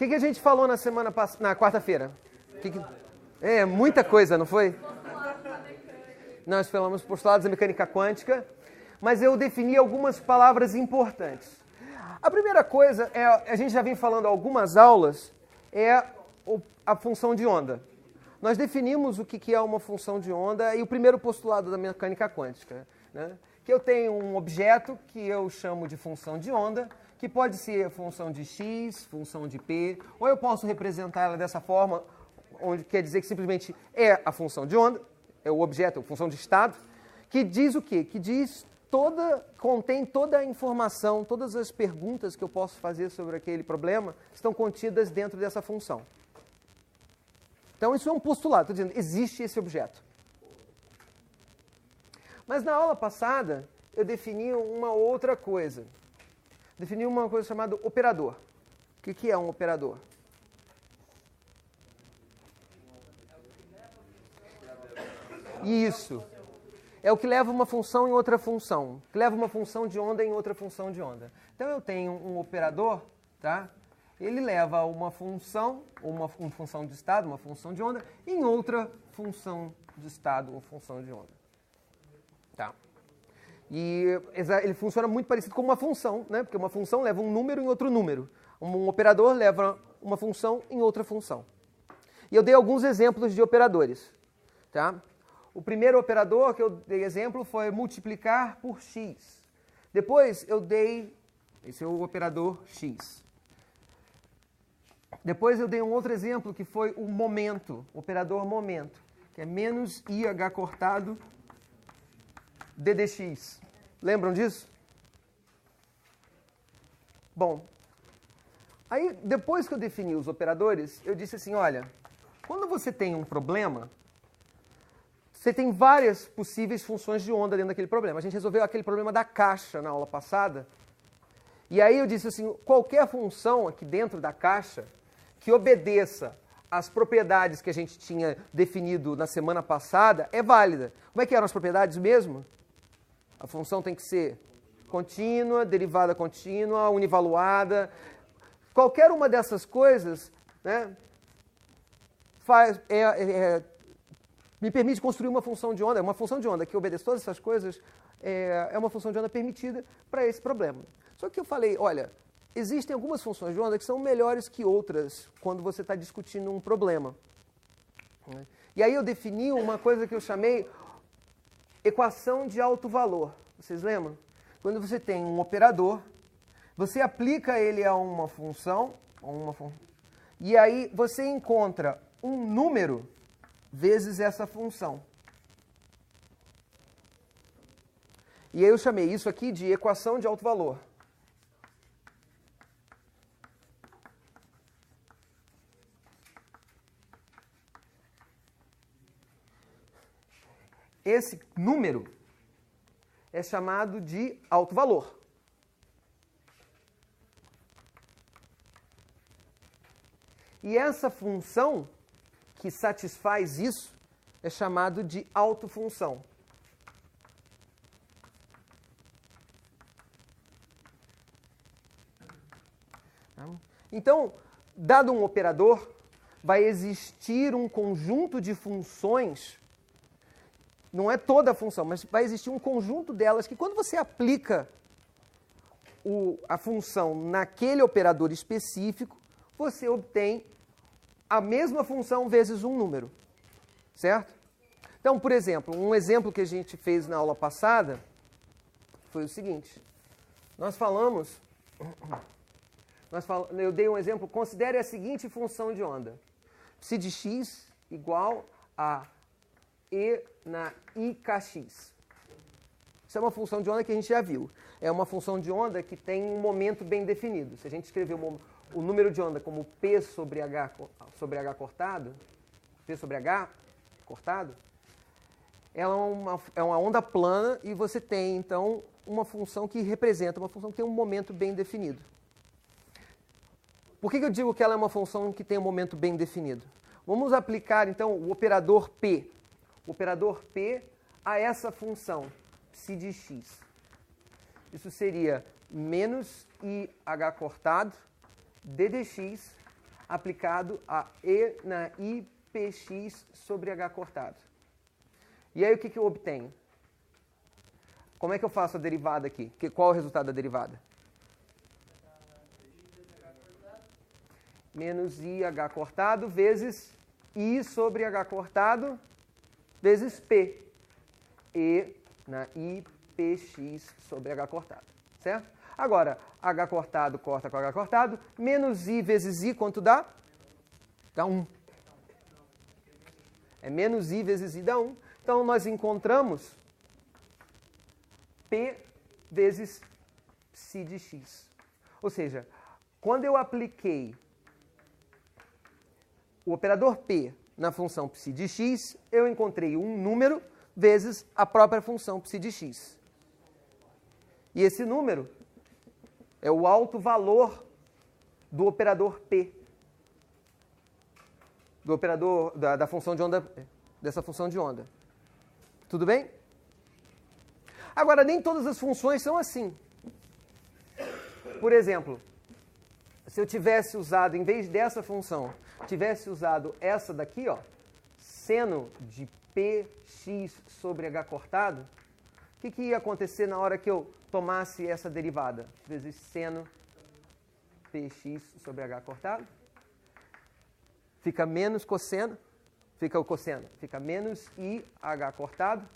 que a gente falou na quarta-feira? Muita coisa, não foi? Nós falamos postulados da mecânica quântica, mas eu defini algumas palavras importantes. A primeira coisa, a gente já vem falando algumas aulas, é a função de onda. Nós definimos o que é uma função de onda e o primeiro postulado da mecânica quântica, né? Que eu tenho um objeto que eu chamo de função de onda, que pode ser função de x, função de p, ou eu posso representar ela dessa forma, onde quer dizer que simplesmente é a função de onda, é o objeto, a função de estado, que diz o quê? Que contém toda a informação, todas as perguntas que eu posso fazer sobre aquele problema estão contidas dentro dessa função. Então isso é um postulado, estou dizendo, existe esse objeto. Mas na aula passada eu defini uma outra coisa. Defini uma coisa chamada operador. O que é um operador? Isso. É o que leva uma função em outra função. Que leva uma função de onda em outra função de onda. Então eu tenho um operador, tá? Ele leva uma função, uma função de estado, uma função de onda, em outra função de estado ou função de onda. Tá? E ele funciona muito parecido com uma função, né? Porque uma função leva um número em outro número. Um operador leva uma função em outra função. E eu dei alguns exemplos de operadores. Tá? O primeiro operador que eu dei exemplo foi multiplicar por x. Depois eu dei, esse é o operador x. Depois eu dei um outro exemplo que foi o momento, o operador momento, que é menos IH cortado ddx. Lembram disso? Bom, aí depois que eu defini os operadores, eu disse assim, olha, quando você tem um problema, você tem várias possíveis funções de onda dentro daquele problema. A gente resolveu aquele problema da caixa na aula passada. E aí eu disse assim, qualquer função aqui dentro da caixa que obedeça às propriedades que a gente tinha definido na semana passada é válida. Como é que eram as propriedades mesmo? A função tem que ser contínua, derivada contínua, univaluada. Qualquer uma dessas coisas, né, me permite construir uma função de onda. Uma função de onda que obedece todas essas coisas é uma função de onda permitida para esse problema. Só que eu falei, olha, existem algumas funções de onda que são melhores que outras quando você está discutindo um problema. E aí eu defini uma coisa que eu chamei equação de alto valor. Vocês lembram? Quando você tem um operador, você aplica ele a uma função, e aí você encontra um número vezes essa função. E aí eu chamei isso aqui de equação de alto valor. Esse número é chamado de alto valor. E essa função que satisfaz isso é chamado de autofunção. Então, dado um operador, vai existir um conjunto de funções. Não é toda a função, mas vai existir um conjunto delas que quando você aplica a função naquele operador específico, você obtém a mesma função vezes um número. Certo? Então, por exemplo, um exemplo que a gente fez na aula passada foi o seguinte. Eu dei um exemplo, considere a seguinte função de onda. Psi de x igual a E na IKX. Isso é uma função de onda que a gente já viu. É uma função de onda que tem um momento bem definido. Se a gente escrever o número de onda como P sobre H cortado, P sobre H cortado, ela é uma onda plana e você tem, então, uma função que representa, uma função que tem um momento bem definido. Por que eu digo que ela é uma função que tem um momento bem definido? Vamos aplicar, então, o operador P. O operador P a essa função, psi de x. Isso seria menos IH cortado ddx aplicado a E na IPX sobre H cortado. E aí o que eu obtenho? Como é que eu faço a derivada aqui? Qual é o resultado da derivada? Menos IH cortado vezes I sobre H cortado vezes P. E na IPX sobre H cortado. Certo? Agora, H cortado corta com H cortado, menos I vezes I, quanto dá? Dá 1. É menos I vezes I dá 1. Então, nós encontramos P vezes psi de x. Ou seja, quando eu apliquei o operador P na função psi de x, eu encontrei um número vezes a própria função psi de x. E esse número é o alto valor do operador P. Do operador da função de onda, dessa função de onda. Tudo bem? Agora, nem todas as funções são assim. Por exemplo, se eu tivesse usado, em vez dessa função, tivesse usado essa daqui, ó, seno de px sobre h cortado, o que ia acontecer na hora que eu tomasse essa derivada? Vezes seno px sobre h cortado. Fica menos cosseno. Fica o cosseno. Fica menos i h cortado.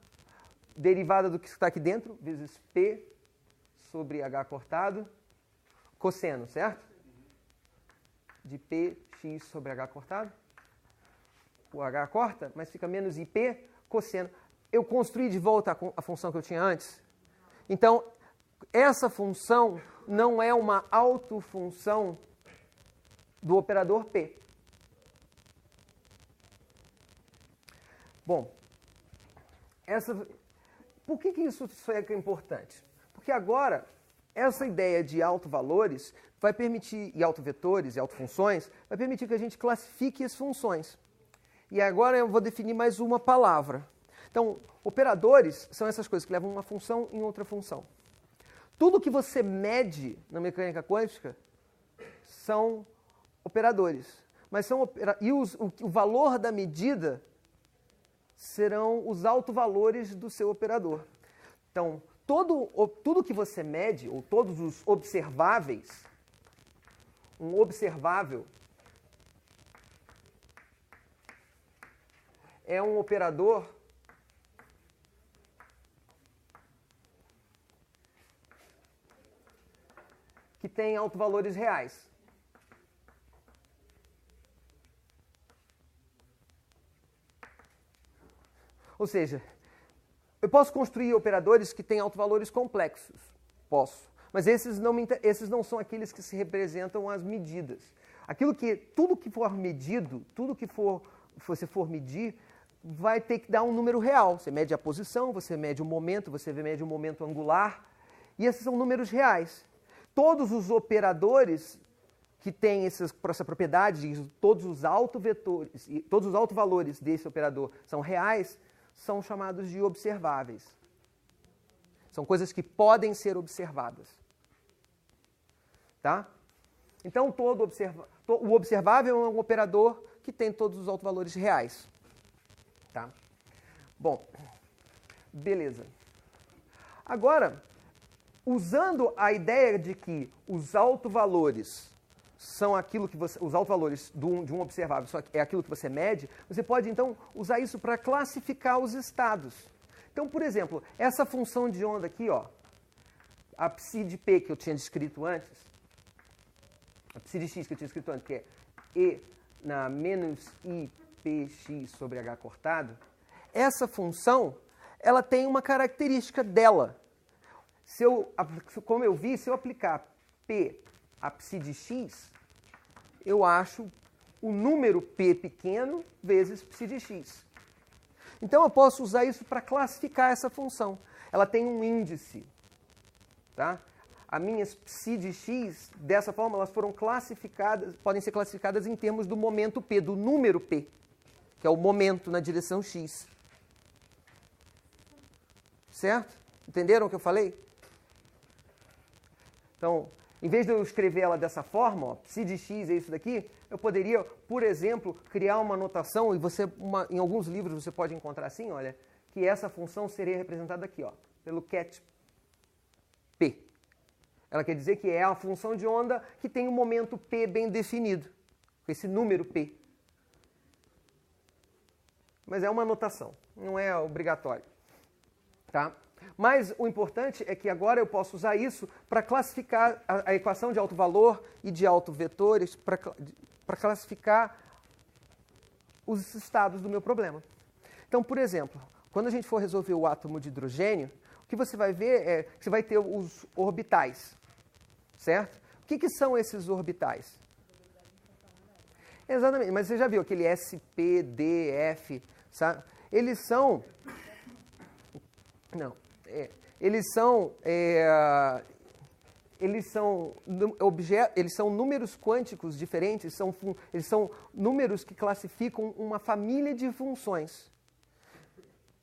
Derivada do que está aqui dentro, vezes p sobre h cortado. Cosseno, certo? De px sobre h cortado. O h corta, mas fica menos ip cosseno. Eu construí de volta a função que eu tinha antes. Então, essa função não é uma autofunção do operador P. Bom, por que isso é importante? Porque agora, essa ideia de autovalores vai permitir, e autovetores e autofunções, vai permitir que a gente classifique as funções. E agora eu vou definir mais uma palavra. Então, operadores são essas coisas que levam uma função em outra função. Tudo que você mede na mecânica quântica são operadores. Mas o valor da medida serão os autovalores do seu operador. Então, tudo que você mede, ou todos os observáveis, um observável é um operador que tem autovalores reais. Ou seja, eu posso construir operadores que têm autovalores complexos. Posso. Mas esses não são aqueles que se representam as medidas. Tudo que for medido, tudo que você for medir, vai ter que dar um número real. Você mede a posição, você mede o momento, você mede o momento angular. E esses são números reais. Todos os operadores que têm essa propriedade, todos os autovetores, todos os autovalores desse operador são reais, são chamados de observáveis. São coisas que podem ser observadas. Tá? Então, o observável é um operador que tem todos os autovalores reais. Tá? Bom, beleza. Agora, usando a ideia de que os autovalores são aquilo que os autovalores de um observável é aquilo que você mede, você pode então usar isso para classificar os estados. Então, por exemplo, essa função de onda aqui, ó, a psi de p que eu tinha descrito antes, a psi de x que eu tinha escrito antes, que é e na menos ipx sobre h cortado, essa função, ela tem uma característica dela. Como eu vi, se eu aplicar p a psi de x, eu acho o número p pequeno vezes psi de x. Então eu posso usar isso para classificar essa função. Ela tem um índice. Tá? As minhas psi de x, dessa forma, elas foram classificadas, podem ser classificadas em termos do momento p, do número p, que é o momento na direção x. Certo? Entenderam o que eu falei? Então, Em vez de eu escrever ela dessa forma, ó, psi de x é isso daqui, eu poderia, por exemplo, criar uma notação, e em alguns livros você pode encontrar assim, olha, que essa função seria representada aqui, ó, pelo cat p. Ela quer dizer que é a função de onda que tem um momento p bem definido, com esse número p. Mas é uma notação, não é obrigatório. Tá? Mas o importante é que agora eu posso usar isso para classificar a equação de alto valor e de alto vetores, para classificar os estados do meu problema. Então, por exemplo, quando a gente for resolver o átomo de hidrogênio, o que você vai ver é que você vai ter os orbitais, certo? O que são esses orbitais? Exatamente, mas você já viu aquele S, P, D, F, sabe? Eles são... Não, eles são números quânticos diferentes, eles são números que classificam uma família de funções.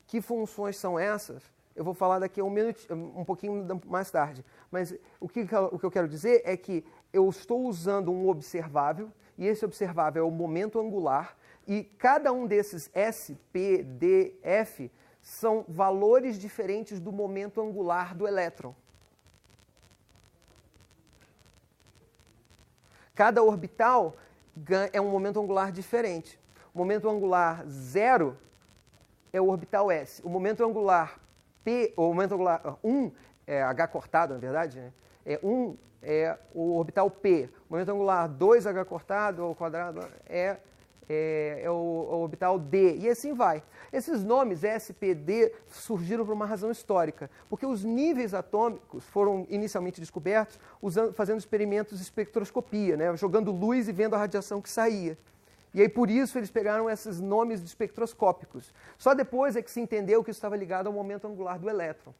Que funções são essas? Eu vou falar daqui a um pouquinho mais tarde. Mas o que eu quero dizer é que eu estou usando um observável, e esse observável é o momento angular, e cada um desses S, P, D, F são valores diferentes do momento angular do elétron. Cada orbital é um momento angular diferente. O momento angular 0 é o orbital S. O momento angular P, ou o momento angular 1, é H cortado, na verdade, né? 1 é o orbital P. O momento angular 2H cortado ao quadrado é o orbital D, e assim vai. Esses nomes, S, P, D, surgiram por uma razão histórica, porque os níveis atômicos foram inicialmente descobertos fazendo experimentos de espectroscopia, né, jogando luz e vendo a radiação que saía. E aí, por isso, eles pegaram esses nomes espectroscópicos. Só depois é que se entendeu que isso estava ligado ao momento angular do elétron.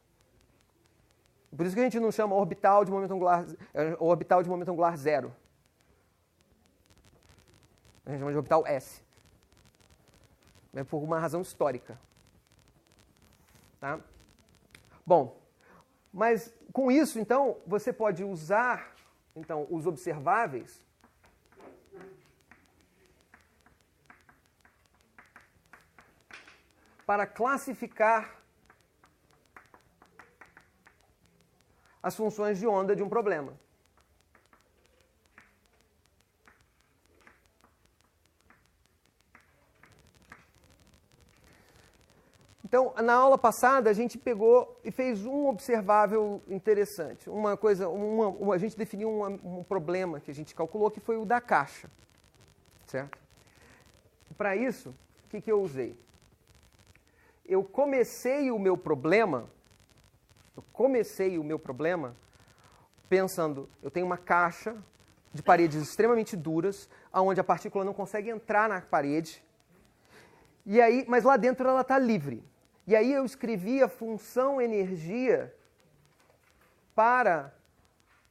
Por isso que a gente não chama orbital de momento angular zero. A gente chama de orbital S. É por uma razão histórica. Tá? Bom, mas com isso, então, você pode usar os observáveis para classificar as funções de onda de um problema. Então, na aula passada, a gente pegou e fez um observável interessante. A gente definiu um problema que a gente calculou, que foi o da caixa. Certo? Para isso, o que eu usei? Eu comecei o meu problema pensando, eu tenho uma caixa de paredes extremamente duras, onde a partícula não consegue entrar na parede, mas lá dentro ela está livre. E aí eu escrevi a função energia para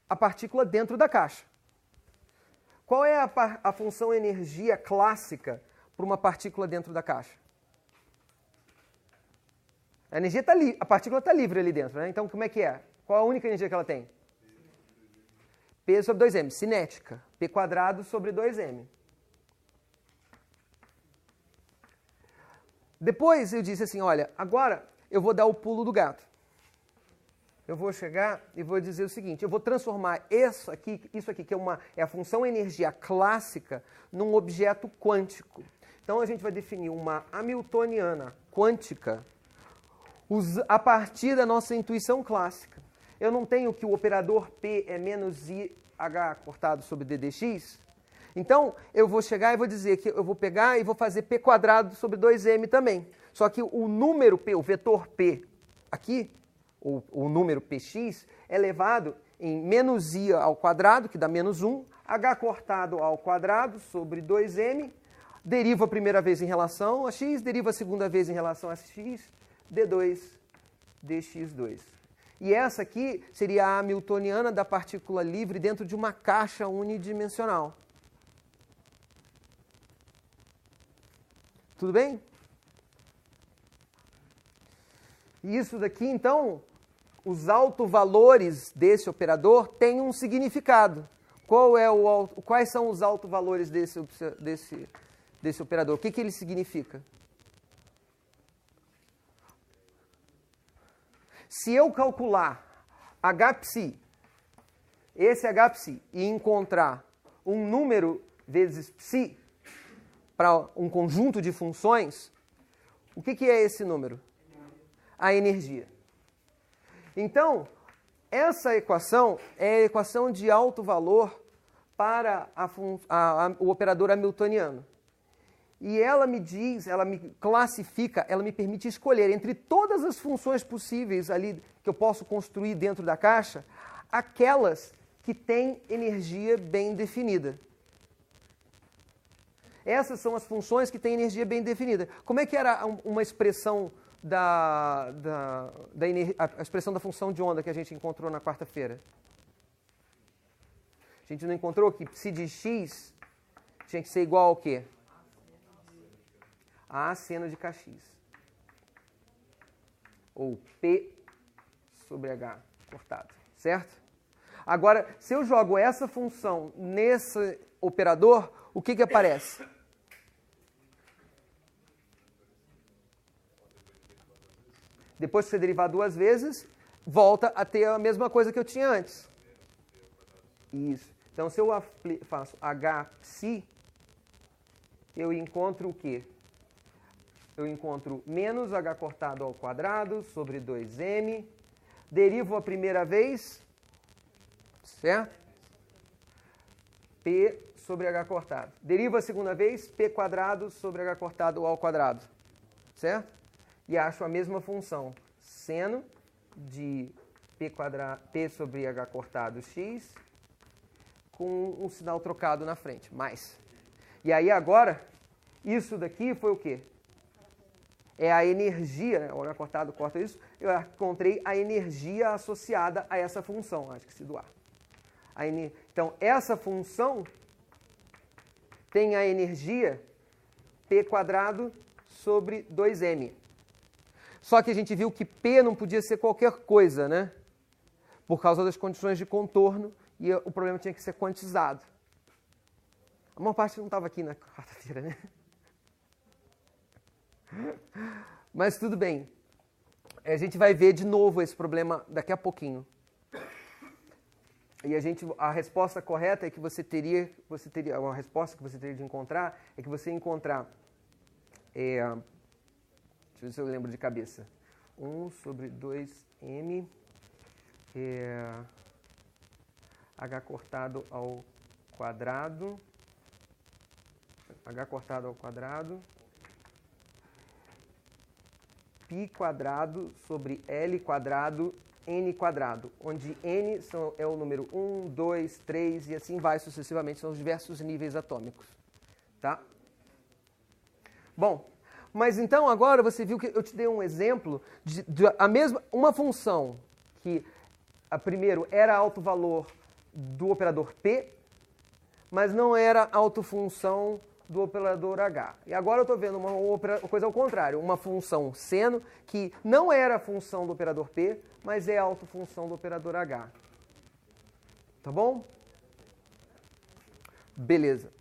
a partícula dentro da caixa. Qual é a função energia clássica para uma partícula dentro da caixa? A energia a partícula está livre ali dentro, né? Então como é que é? Qual a única energia que ela tem? P sobre 2m, cinética. P quadrado sobre 2m. Depois eu disse assim, olha, agora eu vou dar o pulo do gato. Eu vou chegar e vou dizer o seguinte, eu vou transformar isso aqui que é a função energia clássica, num objeto quântico. Então a gente vai definir uma hamiltoniana quântica a partir da nossa intuição clássica. Eu não tenho que o operador P é menos IH cortado sobre DDX? Então, eu vou chegar e vou dizer que eu vou pegar e vou fazer P quadrado sobre 2m também. Só que o número P, o vetor P aqui, o número Px, é elevado em menos I ao quadrado, que dá menos 1, H cortado ao quadrado sobre 2m, deriva a primeira vez em relação a x, deriva a segunda vez em relação a x, d2, dx2. E essa aqui seria a hamiltoniana da partícula livre dentro de uma caixa unidimensional. Tudo bem? E isso daqui, então, os autovalores desse operador têm um significado. Quais são os autovalores desse operador? O que ele significa? Se eu calcular Hψ, esse Hψ, e encontrar um número vezes ψ para um conjunto de funções, o que é esse número? A energia. Então, essa equação é a equação de alto valor para o operador hamiltoniano. E ela me diz, ela me classifica, ela me permite escolher entre todas as funções possíveis ali que eu posso construir dentro da caixa, aquelas que têm energia bem definida. Essas são as funções que têm energia bem definida. Como é que era uma expressão a expressão da função de onda que a gente encontrou na quarta-feira? A gente não encontrou que psi de x tinha que ser igual ao quê? A seno de kx. Ou P sobre H cortado, certo? Agora, se eu jogo essa função nesse operador, o que aparece? Depois que você derivar duas vezes, volta a ter a mesma coisa que eu tinha antes. Isso. Então, se eu faço Hψ, eu encontro o quê? Eu encontro menos H cortado ao quadrado sobre 2m. Derivo a primeira vez, certo? P sobre H cortado. Derivo a segunda vez, P quadrado sobre H cortado ao quadrado, certo? E acho a mesma função, seno de P sobre H cortado x, com um sinal trocado na frente, mais. E aí agora, isso daqui foi o quê? É a energia, né? O H cortado corta isso, eu encontrei a energia associada a essa função, acho que se doar. Então, essa função tem a energia P quadrado sobre 2m. Só que a gente viu que P não podia ser qualquer coisa, né? Por causa das condições de contorno, e o problema tinha que ser quantizado. A maior parte não estava aqui na quarta-feira, né? Mas tudo bem. A gente vai ver de novo esse problema daqui a pouquinho. E a resposta correta é que a resposta que você teria de encontrar é que você encontrar, deixa eu ver se eu lembro de cabeça, 1 sobre 2m, h cortado ao quadrado, π quadrado sobre L quadrado n quadrado, onde n é o número 1, 2, 3 e assim vai sucessivamente, são os diversos níveis atômicos. Tá? Bom, mas então agora você viu que eu te dei um exemplo de uma função que, primeiro, era autovalor do operador P, mas não era autofunção do operador H. E agora eu estou vendo uma coisa ao contrário, uma função seno que não era a função do operador P, mas é a autofunção do operador H. Tá bom? Beleza.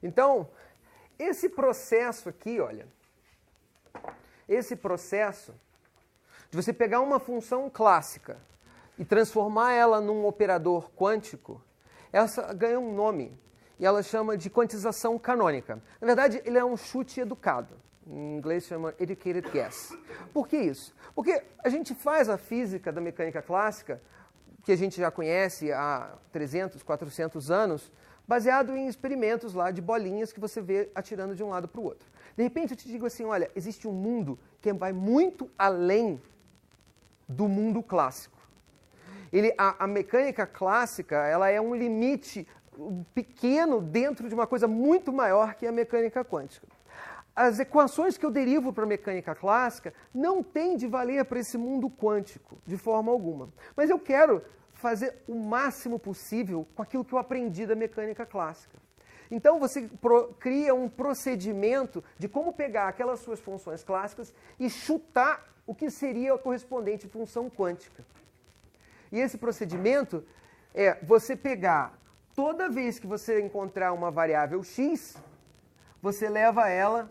Então, esse processo aqui, olha, esse processo de você pegar uma função clássica e transformar ela num operador quântico, essa ganha um nome. E ela chama de quantização canônica. Na verdade, ele é um chute educado. Em inglês chama educated guess. Por que isso? Porque a gente faz a física da mecânica clássica, que a gente já conhece há 300, 400 anos, baseado em experimentos lá de bolinhas que você vê atirando de um lado para o outro. De repente eu te digo assim, olha, existe um mundo que vai muito além do mundo clássico. A mecânica clássica, ela é um limite pequeno dentro de uma coisa muito maior que a mecânica quântica. As equações que eu derivo para a mecânica clássica não têm de valer para esse mundo quântico, de forma alguma. Mas eu quero fazer o máximo possível com aquilo que eu aprendi da mecânica clássica. Então você cria um procedimento de como pegar aquelas suas funções clássicas e chutar o que seria a correspondente função quântica. E esse procedimento é você pegar, toda vez que você encontrar uma variável x, você leva ela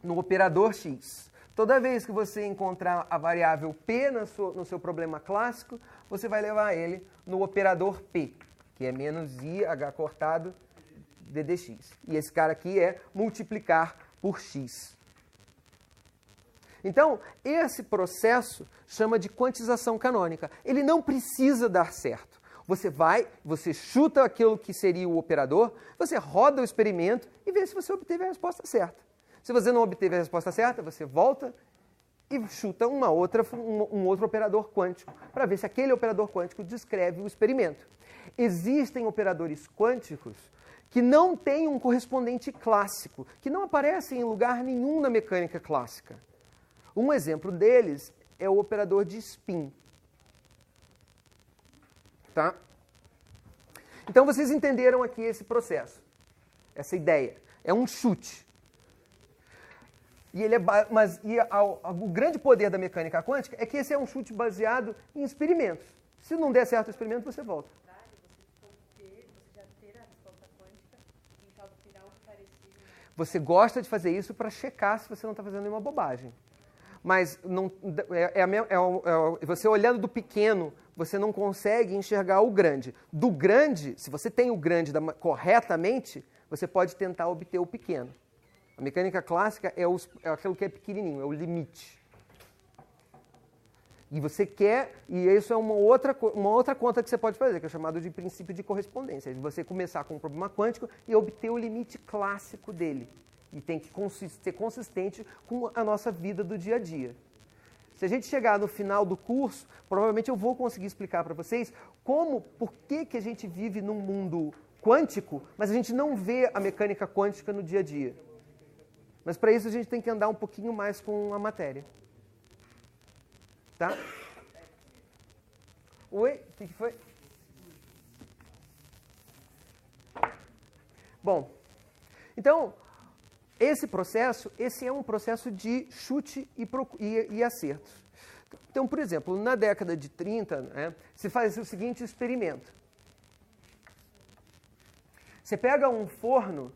no operador x. Toda vez que você encontrar a variável p no seu problema clássico, você vai levar ele no operador p, que é menos i h cortado ddx. E esse cara aqui é multiplicar por x. Então, esse processo chama de quantização canônica. Ele não precisa dar certo. Você chuta aquilo que seria o operador, você roda o experimento e vê se você obteve a resposta certa. Se você não obteve a resposta certa, você volta e chuta um outro operador quântico para ver se aquele operador quântico descreve o experimento. Existem operadores quânticos que não têm um correspondente clássico, que não aparecem em lugar nenhum na mecânica clássica. Um exemplo deles é o operador de spin. Tá? Então vocês entenderam aqui esse processo, essa ideia. É um chute. E o grande poder da mecânica quântica é que esse é um chute baseado em experimentos. Se não der certo o experimento, você volta. Você gosta de fazer isso para checar se você não está fazendo nenhuma bobagem. Mas não, você olhando do pequeno, você não consegue enxergar o grande. Do grande, se você tem o grande corretamente, você pode tentar obter o pequeno. A mecânica clássica é aquilo que é pequenininho, é o limite. E você quer, e isso é uma outra conta que você pode fazer, que é chamado de princípio de correspondência. É de você começar com um problema quântico e obter o limite clássico dele. E tem que ser consistente com a nossa vida do dia a dia. Se a gente chegar no final do curso, provavelmente eu vou conseguir explicar para vocês por que a gente vive num mundo quântico, mas a gente não vê a mecânica quântica no dia a dia. Mas para isso a gente tem que andar um pouquinho mais com a matéria. Tá? Oi? O que foi? Bom, então, esse é um processo de chute e acertos. Então, por exemplo, na década de 30, né, se faz o seguinte experimento. Você pega um forno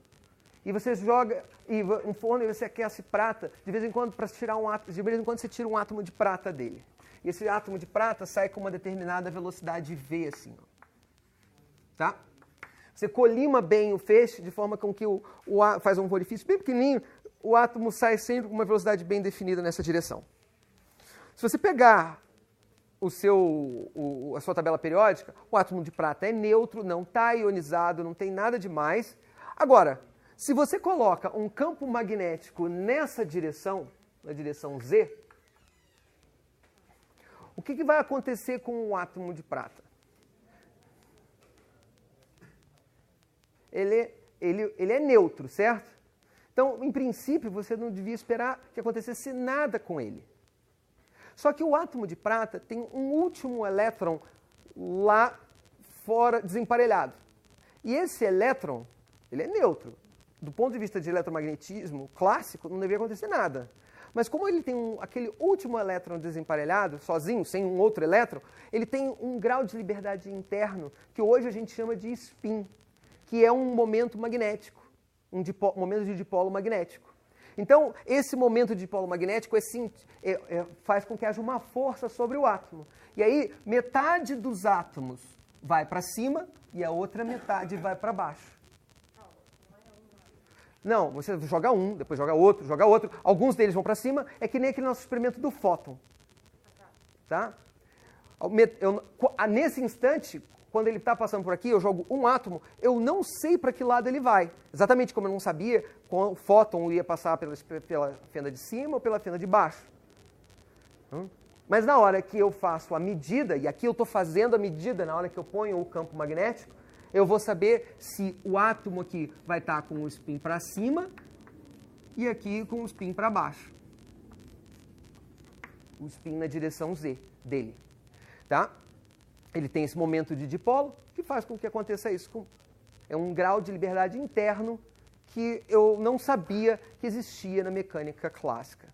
e você joga e você aquece prata, de vez em quando para tirar de vez em quando você tira um átomo de prata dele. E esse átomo de prata sai com uma determinada velocidade v, assim, ó. Tá? Você colima bem o feixe de forma com que faz um orifício bem pequenininho, o átomo sai sempre com uma velocidade bem definida nessa direção. Se você pegar a sua tabela periódica, o átomo de prata é neutro, não está ionizado, não tem nada demais. Agora, se você coloca um campo magnético nessa direção, na direção Z, o que vai acontecer com o átomo de prata? Ele é neutro, certo? Então, em princípio, você não devia esperar que acontecesse nada com ele. Só que o átomo de prata tem um último elétron lá fora, desemparelhado. E esse elétron, ele é neutro. Do ponto de vista de eletromagnetismo clássico, não deveria acontecer nada. Mas como ele tem aquele último elétron desemparelhado, sozinho, sem um outro elétron, ele tem um grau de liberdade interno que hoje a gente chama de spin, que é um momento magnético, momento de dipolo magnético. Então, esse momento de dipolo magnético faz com que haja uma força sobre o átomo. E aí, metade dos átomos vai para cima e a outra metade vai para baixo. Não, você joga um, depois joga outro. Alguns deles vão para cima, é que nem aquele nosso experimento do fóton. Tá? Nesse instante, quando ele está passando por aqui, eu jogo um átomo, eu não sei para que lado ele vai. Exatamente como eu não sabia quando o fóton ia passar pela fenda de cima ou pela fenda de baixo. Mas na hora que eu faço a medida, e aqui eu estou fazendo a medida na hora que eu ponho o campo magnético, eu vou saber se o átomo aqui vai estar com o spin para cima e aqui com o spin para baixo. O spin na direção Z dele. Tá? Ele tem esse momento de dipolo que faz com que aconteça isso. É um grau de liberdade interno que eu não sabia que existia na mecânica clássica.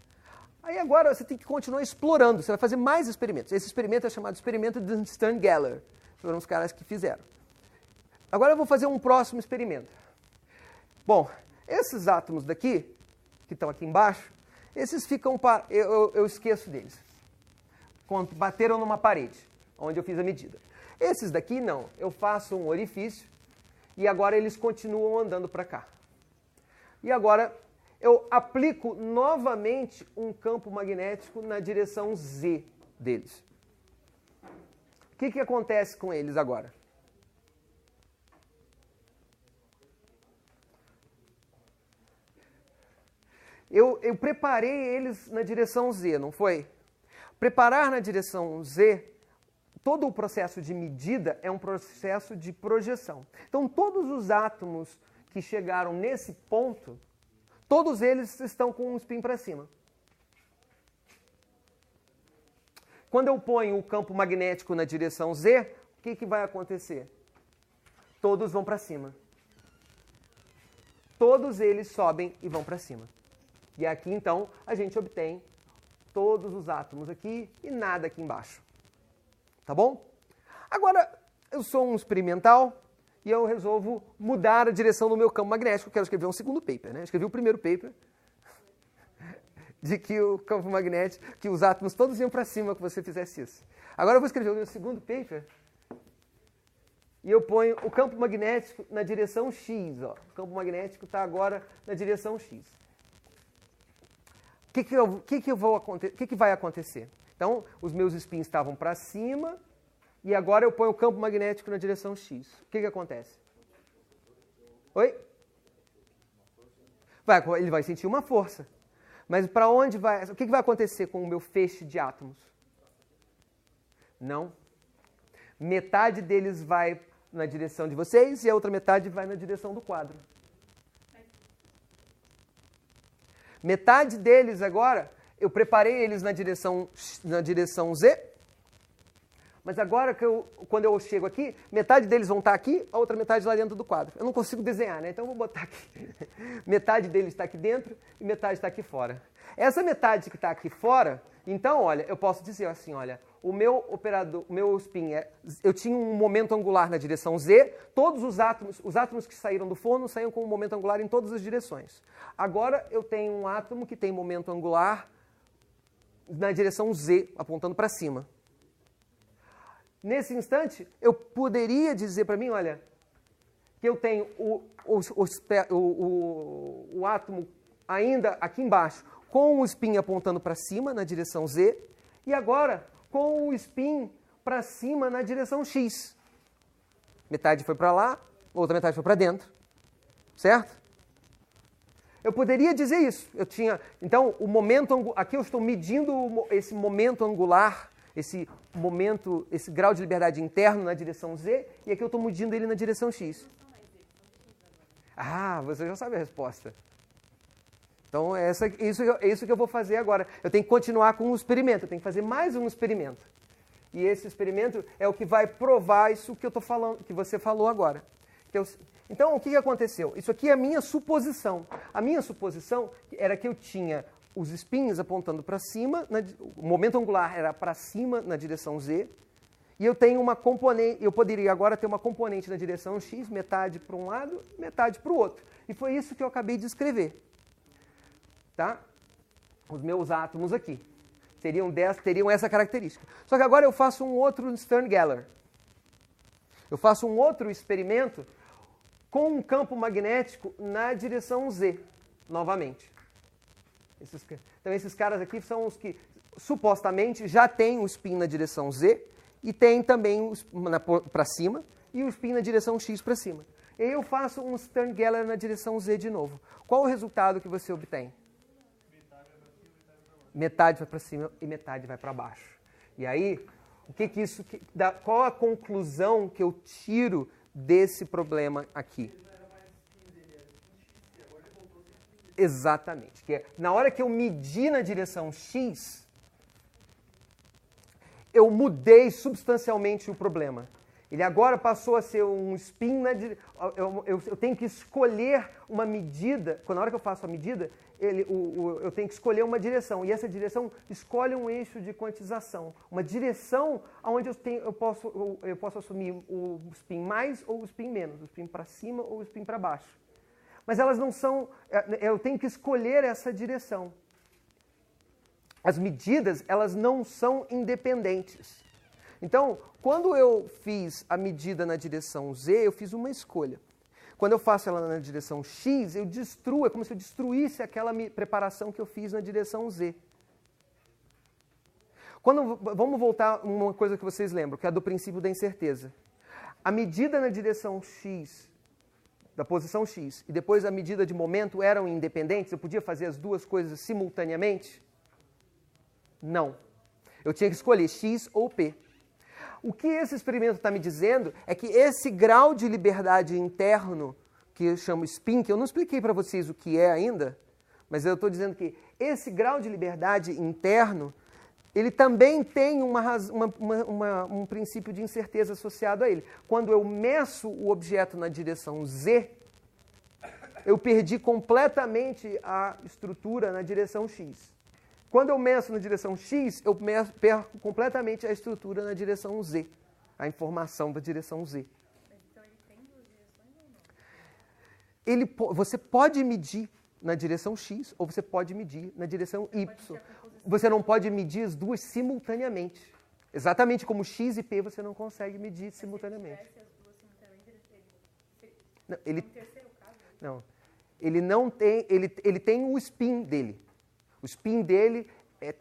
Aí agora você tem que continuar explorando, você vai fazer mais experimentos. Esse experimento é chamado experimento de Stern-Geller. Foram os caras que fizeram. Agora eu vou fazer um próximo experimento. Bom, esses átomos daqui, que estão aqui embaixo, esses ficam eu esqueço deles. Quando bateram numa parede, onde eu fiz a medida. Esses daqui não, eu faço um orifício e agora eles continuam andando para cá. E agora eu aplico novamente um campo magnético na direção Z deles. O que acontece com eles agora? Eu preparei eles na direção Z, não foi? Preparar na direção Z, todo o processo de medida é um processo de projeção. Então, todos os átomos que chegaram nesse ponto, todos eles estão com um spin para cima. Quando eu ponho o campo magnético na direção Z, o que vai acontecer? Todos vão para cima. Todos eles sobem e vão para cima. E aqui, então, a gente obtém todos os átomos aqui e nada aqui embaixo. Tá bom? Agora, eu sou um experimental e eu resolvo mudar a direção do meu campo magnético. Eu quero escrever um segundo paper, né? Eu escrevi o primeiro paper de que o campo magnético, que os átomos todos iam para cima que você fizesse isso. Agora eu vou escrever o meu segundo paper e eu ponho o campo magnético na direção X. Ó. O campo magnético está agora na direção X. O que vai acontecer? Então, os meus spins estavam para cima e agora eu ponho o campo magnético na direção X. O que acontece? Oi? Ele vai sentir uma força. Mas para onde vai? O que vai acontecer com o meu feixe de átomos? Não. Metade deles vai na direção de vocês e a outra metade vai na direção do quadro. Metade deles agora, eu preparei eles na direção Z, mas agora, quando eu chego aqui, metade deles vão estar aqui, a outra metade lá dentro do quadro. Eu não consigo desenhar, né? Então eu vou botar aqui. Metade deles está aqui dentro e metade está aqui fora. Essa metade que está aqui fora, então, olha, eu posso dizer assim, olha, o meu spin, eu tinha um momento angular na direção Z, todos os átomos que saíram do forno saíram com um momento angular em todas as direções. Agora eu tenho um átomo que tem momento angular na direção Z, apontando para cima. Nesse instante, eu poderia dizer para mim, olha, que eu tenho o átomo ainda aqui embaixo, com o spin apontando para cima na direção Z, e agora com o spin para cima na direção X. Metade foi para lá, outra metade foi para dentro. Certo? Eu poderia dizer isso. Então, o momento aqui eu estou medindo esse momento angular, esse grau de liberdade interno na direção Z, e aqui eu estou medindo ele na direção X. Ah, você já sabe a resposta. Então, é isso que eu vou fazer agora. Eu tenho que continuar com o experimento, eu tenho que fazer mais um experimento. E esse experimento é o que vai provar isso que eu estou falando, que você falou agora. Então, o que aconteceu? Isso aqui é a minha suposição. A minha suposição era que eu tinha os spins apontando para cima, o momento angular era para cima na direção Z, e eu tenho uma componente, eu poderia agora ter uma componente na direção X, metade para um lado, metade para o outro. E foi isso que eu acabei de escrever. Tá? Os meus átomos aqui teriam essa característica. Só que agora eu faço um outro Stern-Geller. Eu faço um outro experimento com um campo magnético na direção Z, novamente. Então esses caras aqui são os que supostamente já têm o spin na direção Z e tem também para cima e o spin na direção X para cima. E aí eu faço um Stern-Geller na direção Z de novo. Qual o resultado que você obtém? Metade vai para cima e metade vai para baixo. E aí, qual a conclusão que eu tiro desse problema aqui? Exatamente. Que na hora que eu medi na direção X, eu mudei substancialmente o problema. Ele agora passou a ser um spin eu tenho que escolher uma medida. Na hora que eu faço a medida, eu tenho que escolher uma direção. E essa direção escolhe um eixo de quantização. Uma direção onde eu posso assumir o spin mais ou o spin menos. O spin para cima ou o spin para baixo. Mas elas não são... Eu tenho que escolher essa direção. As medidas, elas não são independentes. Então, quando eu fiz a medida na direção Z, eu fiz uma escolha. Quando eu faço ela na direção X, eu destruo, é como se eu destruísse aquela preparação que eu fiz na direção Z. Vamos voltar a uma coisa que vocês lembram, que é do princípio da incerteza. A medida na direção X, da posição X, e depois a medida de momento eram independentes? Eu podia fazer as duas coisas simultaneamente? Não. Eu tinha que escolher X ou P. O que esse experimento está me dizendo é que esse grau de liberdade interno, que eu chamo spin, que eu não expliquei para vocês o que é ainda, mas eu estou dizendo que esse grau de liberdade interno, ele também tem um princípio de incerteza associado a ele. Quando eu meço o objeto na direção Z, eu perdi completamente a estrutura na direção X. Quando eu meço na direção X, eu perco completamente a estrutura na direção Z, a informação da direção Z. Então ele tem duas direções ou não? Você pode medir na direção X ou você pode medir na direção Y. Você não pode medir as duas simultaneamente. Exatamente como X e P você não consegue medir simultaneamente. Se ele tivesse as duas simultaneamente, Não, ele, no terceiro caso? não, ele não tem, ele tem o spin dele. O spin dele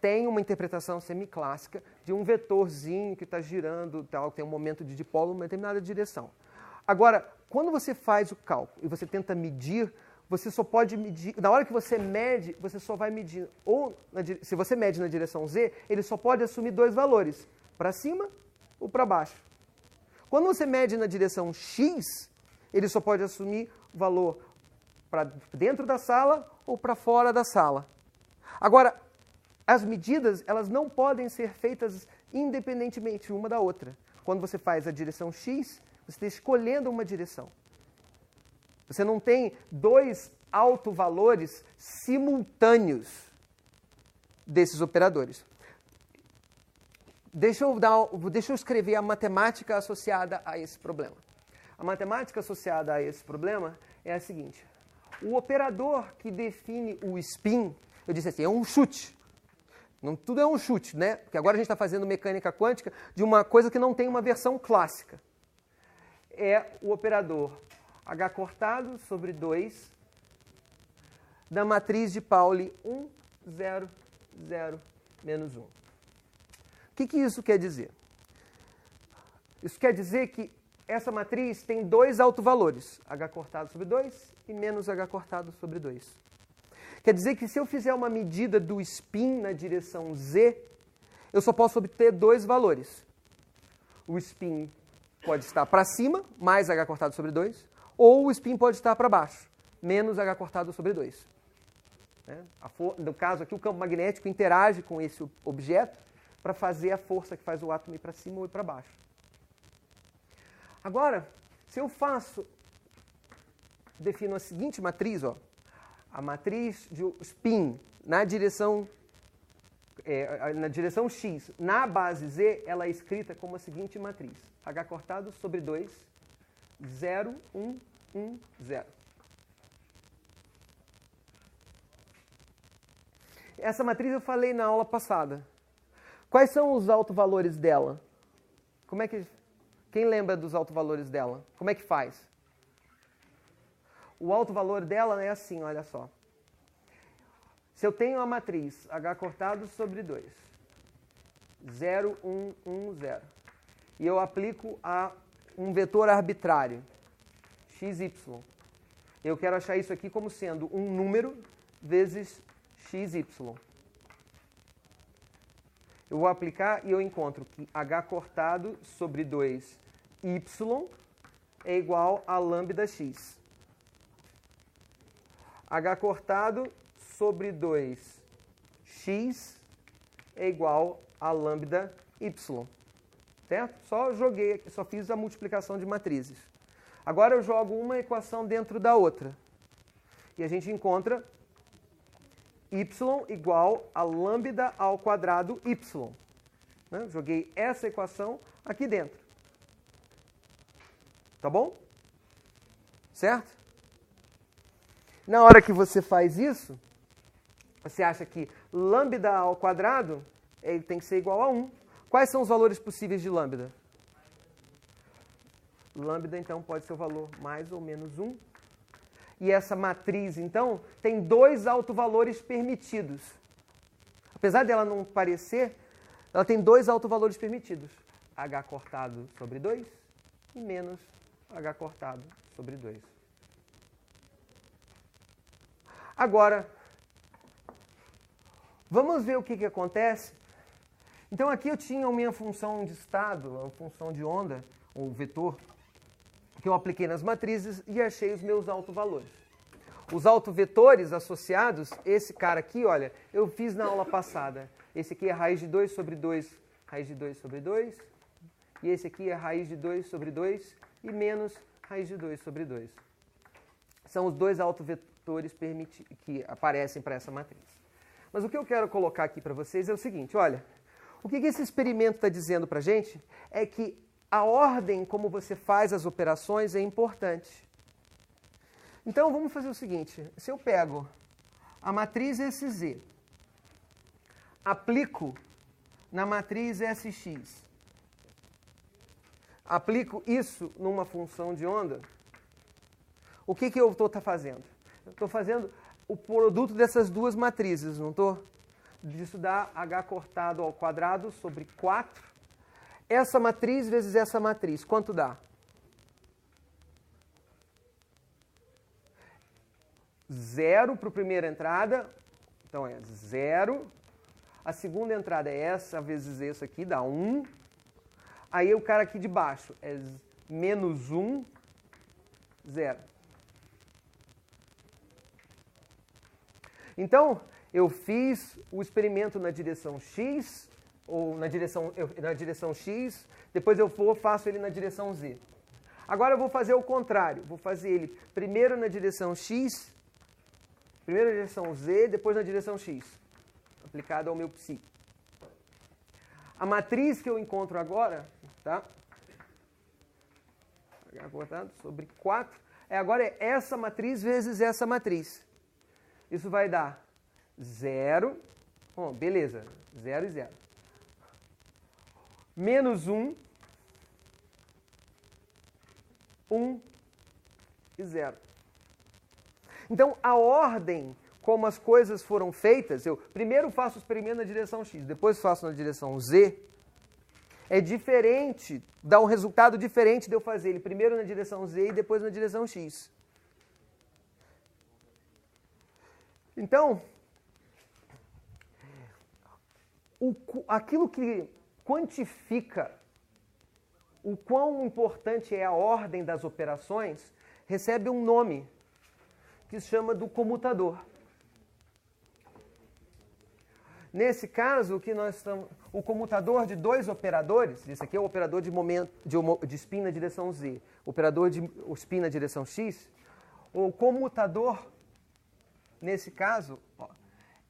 tem uma interpretação semiclássica de um vetorzinho que está girando, tal, tem um momento de dipolo em uma determinada direção. Agora, quando você faz o cálculo e você tenta medir, você só pode medir, na hora que você mede, você só vai medir, se você mede na direção Z, ele só pode assumir dois valores, para cima ou para baixo. Quando você mede na direção X, ele só pode assumir o valor para dentro da sala ou para fora da sala. Agora, as medidas, elas não podem ser feitas independentemente uma da outra. Quando você faz a direção X, você está escolhendo uma direção. Você não tem dois autovalores simultâneos desses operadores. Deixa eu escrever a matemática associada a esse problema. A matemática associada a esse problema é a seguinte. O operador que define o spin, eu disse assim, é um chute. Não, tudo é um chute, né? Porque agora a gente está fazendo mecânica quântica de uma coisa que não tem uma versão clássica. É o operador H cortado sobre 2 da matriz de Pauli 1, 0, 0, menos 1. O que isso quer dizer? Isso quer dizer que essa matriz tem dois autovalores, H cortado sobre 2 e menos H cortado sobre 2. Quer dizer que se eu fizer uma medida do spin na direção Z, eu só posso obter dois valores. O spin pode estar para cima, mais H cortado sobre 2, ou o spin pode estar para baixo, menos H cortado sobre 2. No caso aqui, o campo magnético interage com esse objeto para fazer a força que faz o átomo ir para cima ou ir para baixo. Agora, se eu defino a seguinte matriz, ó, a matriz de spin na direção X, na base Z, ela é escrita como a seguinte matriz. H cortado sobre 2, 0, 1, 1, 0. Essa matriz eu falei na aula passada. Quais são os autovalores dela? Quem lembra dos autovalores dela? Como é que faz? O autovalor dela é assim, olha só. Se eu tenho a matriz H cortado sobre 2, 0, 1, 1, 0, e eu aplico a um vetor arbitrário, xy, eu quero achar isso aqui como sendo um número vezes xy. Eu vou aplicar e eu encontro que H cortado sobre 2y é igual a lambda x. H cortado sobre 2x é igual a lambda y. certo? Só joguei aqui, só fiz a multiplicação de matrizes. Agora eu jogo uma equação dentro da outra. E a gente encontra y igual a lambda ao quadrado y. Né? Joguei essa equação aqui dentro. Tá bom? Certo? Na hora que você faz isso, você acha que lambda ao quadrado ele tem que ser igual a 1. Quais são os valores possíveis de lambda? Lambda, então, pode ser o valor mais ou menos 1. E essa matriz, então, tem dois autovalores permitidos. Apesar dela não parecer, ela tem dois autovalores permitidos. H cortado sobre 2 e menos H cortado sobre 2. Agora, vamos ver o que acontece. Então, aqui eu tinha a minha função de estado, a função de onda, ou vetor, que eu apliquei nas matrizes e achei os meus autovalores. Os autovetores associados, esse cara aqui, olha, eu fiz na aula passada. Esse aqui é raiz de 2 sobre 2, raiz de 2 sobre 2. E esse aqui é raiz de 2 sobre 2 e menos raiz de 2 sobre 2. São os dois autovetores que aparecem para essa matriz. Mas o que eu quero colocar aqui para vocês é o seguinte, olha, o que esse experimento está dizendo para a gente é que a ordem como você faz as operações é importante. Então, vamos fazer o seguinte. Se eu pego a matriz SZ, aplico na matriz SX, aplico isso numa função de onda, o que eu estou fazendo? Eu estou fazendo o produto dessas duas matrizes, não estou? Isso dá h cortado ao quadrado sobre 4. Essa matriz vezes essa matriz, quanto dá? 0 para a primeira entrada, então é 0. A segunda entrada é essa vezes isso aqui, dá 1. Aí o cara aqui de baixo é menos 1, 0. Então, eu fiz o experimento na direção x, ou na direção x, depois eu faço ele na direção z. Agora eu vou fazer o contrário, vou fazer ele primeiro na direção x, primeiro na direção z, depois na direção x, aplicado ao meu psi. A matriz que eu encontro agora, tá? H cortado sobre 4, agora é essa matriz vezes essa matriz. Isso vai dar 0, bom, beleza, 0 e 0. Menos 1, 1 e 0. Então, a ordem como as coisas foram feitas, eu primeiro faço o experimento na direção x, depois faço na direção z, é diferente, dá um resultado diferente de eu fazer ele primeiro na direção z e depois na direção x. Então, aquilo que quantifica o quão importante é a ordem das operações recebe um nome que se chama do comutador. Nesse caso, o comutador de dois operadores, esse aqui é o operador de spin na direção z, o operador de spin na direção x, o comutador, nesse caso,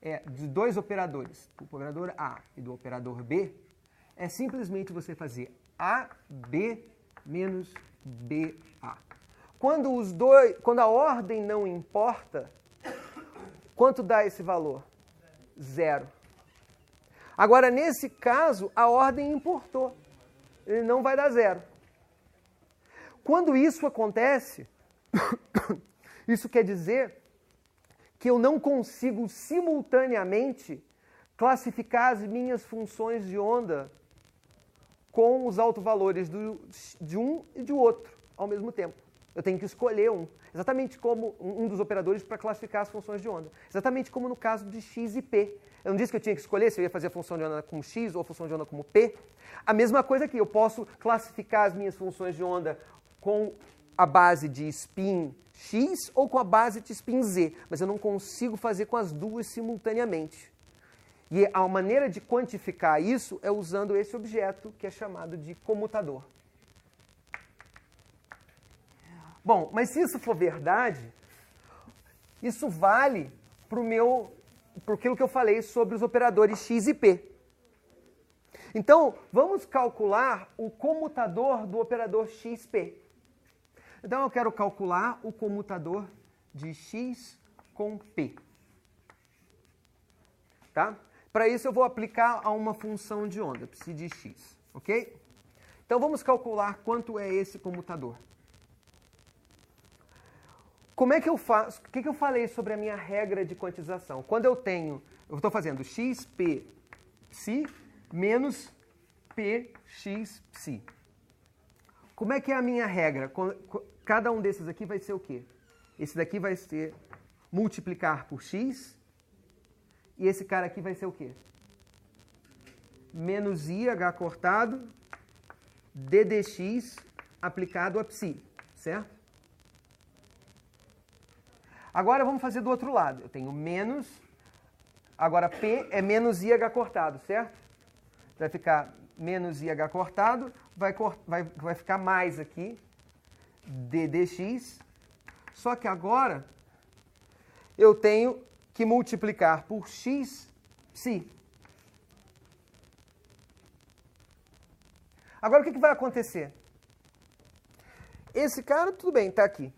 é de dois operadores, do operador A e do operador B, é simplesmente você fazer AB menos BA. Quando a ordem não importa, quanto dá esse valor? 0. Agora, nesse caso, a ordem importou. Ele não vai dar 0. Quando isso acontece, isso quer dizer que eu não consigo simultaneamente classificar as minhas funções de onda com os autovalores de um e de outro ao mesmo tempo. Eu tenho que escolher um, exatamente como um dos operadores para classificar as funções de onda. Exatamente como no caso de x e p. Eu não disse que eu tinha que escolher se eu ia fazer a função de onda como x ou a função de onda como p. A mesma coisa aqui, eu posso classificar as minhas funções de onda com a base de spin x ou com a base de spin z, mas eu não consigo fazer com as duas simultaneamente. E a maneira de quantificar isso é usando esse objeto que é chamado de comutador. Bom, mas se isso for verdade, isso vale para aquilo que eu falei sobre os operadores x e p. Então, vamos calcular o comutador do operador xp. Então, eu quero calcular o comutador de x com p. Tá? Para isso, eu vou aplicar a uma função de onda, psi de x. Ok? Então, vamos calcular quanto é esse comutador. Como é que eu faço? O que eu falei sobre a minha regra de quantização? Quando eu estou fazendo xp psi menos px psi. Como é que é a minha regra? Cada um desses aqui vai ser o quê? Esse daqui vai ser multiplicar por x. E esse cara aqui vai ser o quê? Menos i, h cortado, d dx aplicado a psi, certo? Agora vamos fazer do outro lado. Eu tenho menos, agora p é menos i, h cortado, certo? Vai ficar menos i, h cortado, vai ficar mais aqui, d dx. Só que agora eu tenho que multiplicar por x psi. Agora o que vai acontecer? Esse cara, tudo bem, está aqui.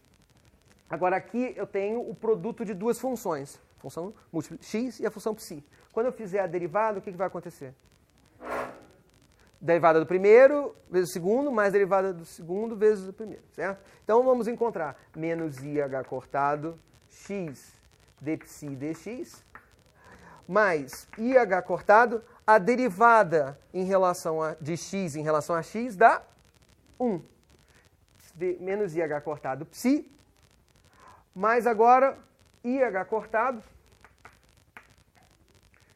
Agora aqui eu tenho o produto de duas funções, a função x e a função psi. Quando eu fizer a derivada, o que vai acontecer? Derivada do primeiro vezes o segundo, mais derivada do segundo vezes o primeiro, certo? Então vamos encontrar menos i, h cortado, x d psi dx, mais IH cortado, a derivada de x em relação a x dá 1. Menos IH cortado psi, mais agora IH cortado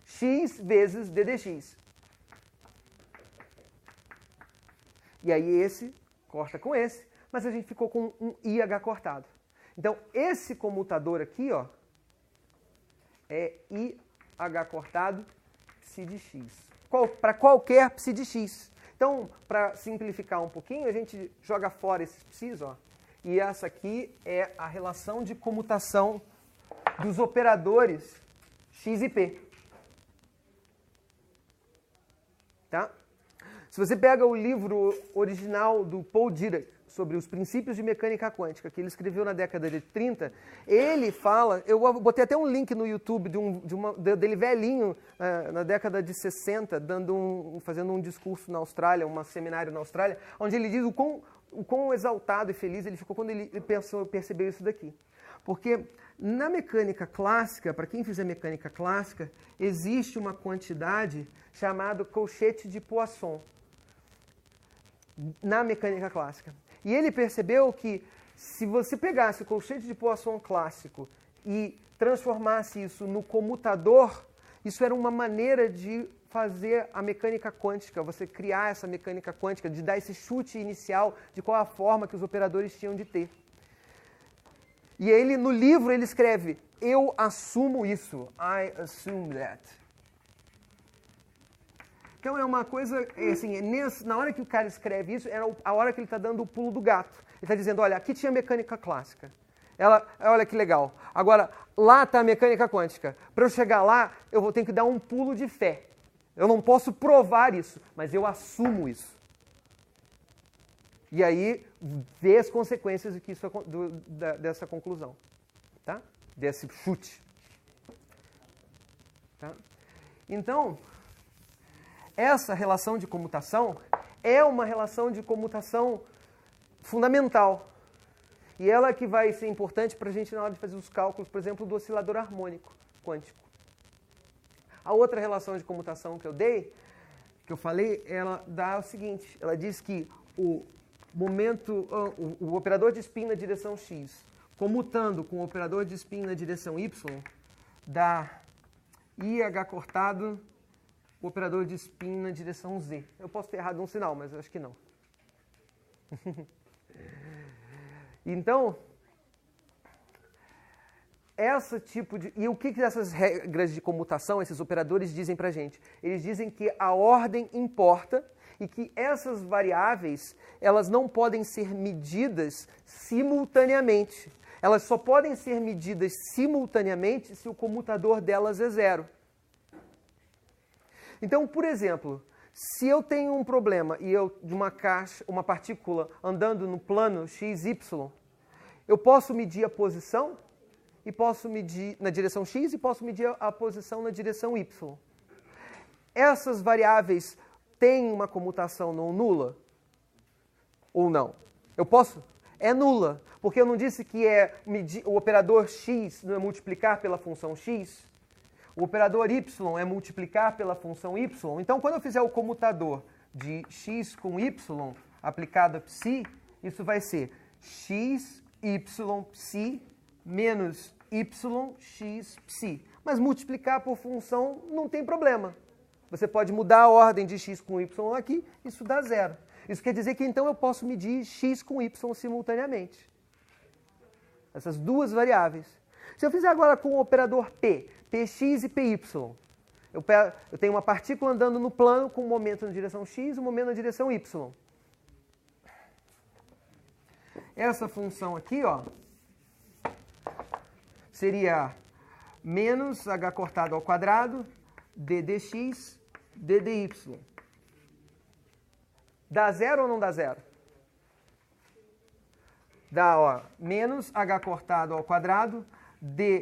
x vezes d dx. E aí esse corta com esse, mas a gente ficou com um IH cortado. Então esse comutador aqui, ó, é IH cortado psi de x. Para qualquer psi de x. Então, para simplificar um pouquinho, a gente joga fora esses psis, ó. E essa aqui é a relação de comutação dos operadores x e p. Tá? Se você pega o livro original do Paul Dirac sobre os princípios de mecânica quântica, que ele escreveu na década de 30, ele fala, eu botei até um link no YouTube dele velhinho, na década de 60, fazendo um discurso na Austrália, um seminário na Austrália, onde ele diz o quão exaltado e feliz ele ficou quando ele percebeu isso daqui. Porque na mecânica clássica, para quem fizer mecânica clássica, existe uma quantidade chamada colchete de Poisson na mecânica clássica. E ele percebeu que se você pegasse o colchete de Poisson clássico e transformasse isso no comutador, isso era uma maneira de fazer a mecânica quântica, você criar essa mecânica quântica, de dar esse chute inicial de qual a forma que os operadores tinham de ter. E ele, no livro, ele escreve, eu assumo isso, I assume that. Então é uma coisa, assim, na hora que o cara escreve isso, é a hora que ele está dando o pulo do gato. Ele está dizendo, olha, aqui tinha mecânica clássica. Olha que legal. Agora, lá está a mecânica quântica. Para eu chegar lá, eu vou ter que dar um pulo de fé. Eu não posso provar isso, mas eu assumo isso. E aí, ver as consequências dessa conclusão. Tá? Desse chute. Tá? Então, essa relação de comutação é uma relação de comutação fundamental. E ela que vai ser importante para a gente na hora de fazer os cálculos, por exemplo, do oscilador harmônico quântico. A outra relação de comutação que eu falei, ela dá o seguinte, ela diz que o operador de spin na direção x, comutando com o operador de spin na direção y, dá IH cortado o operador de spin na direção z. Eu posso ter errado um sinal, mas eu acho que não. Então, E o que essas regras de comutação, esses operadores dizem para a gente? Eles dizem que a ordem importa e que essas variáveis, elas não podem ser medidas simultaneamente. Elas só podem ser medidas simultaneamente se o comutador delas é zero. Então, por exemplo, se eu tenho um problema e de uma partícula andando no plano xy, eu posso medir a posição e posso medir na direção x e posso medir a posição na direção y. Essas variáveis têm uma comutação não nula? Ou não? Eu posso? É nula, porque eu não disse que o operador x não é multiplicar pela função x? O operador y é multiplicar pela função y. Então, quando eu fizer o comutador de x com y aplicado a psi, isso vai ser x, y, psi, menos y, x, psi. Mas multiplicar por função não tem problema. Você pode mudar a ordem de x com y aqui, isso dá zero. Isso quer dizer que então eu posso medir x com y simultaneamente. Essas duas variáveis. Se eu fizer agora com o operador p, px e py, eu tenho uma partícula andando no plano com um momento na direção x e um momento na direção y. Essa função aqui, ó, seria menos h cortado ao quadrado, d dx, d dy. Dá zero ou não dá zero? Dá, ó, menos h cortado ao quadrado, d2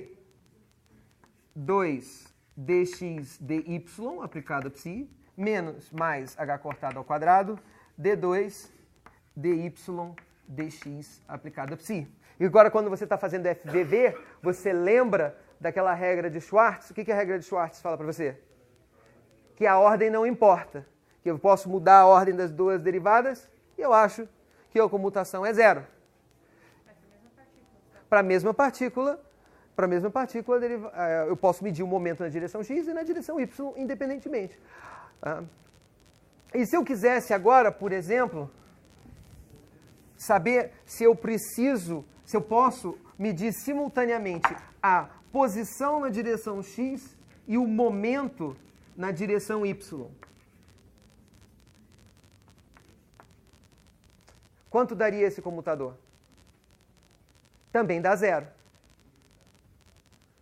dx dy aplicado a psi, menos mais h cortado ao quadrado, d2 dy dx aplicado a psi. E agora, quando você está fazendo FVV, você lembra daquela regra de Schwartz? O que a regra de Schwartz fala para você? Que a ordem não importa. Que eu posso mudar a ordem das duas derivadas e eu acho que a comutação é zero. Para a mesma partícula, eu posso medir o momento na direção x e na direção y, independentemente. E se eu quisesse agora, por exemplo, saber se eu posso medir simultaneamente a posição na direção x e o momento na direção y. Quanto daria esse comutador? Também dá zero.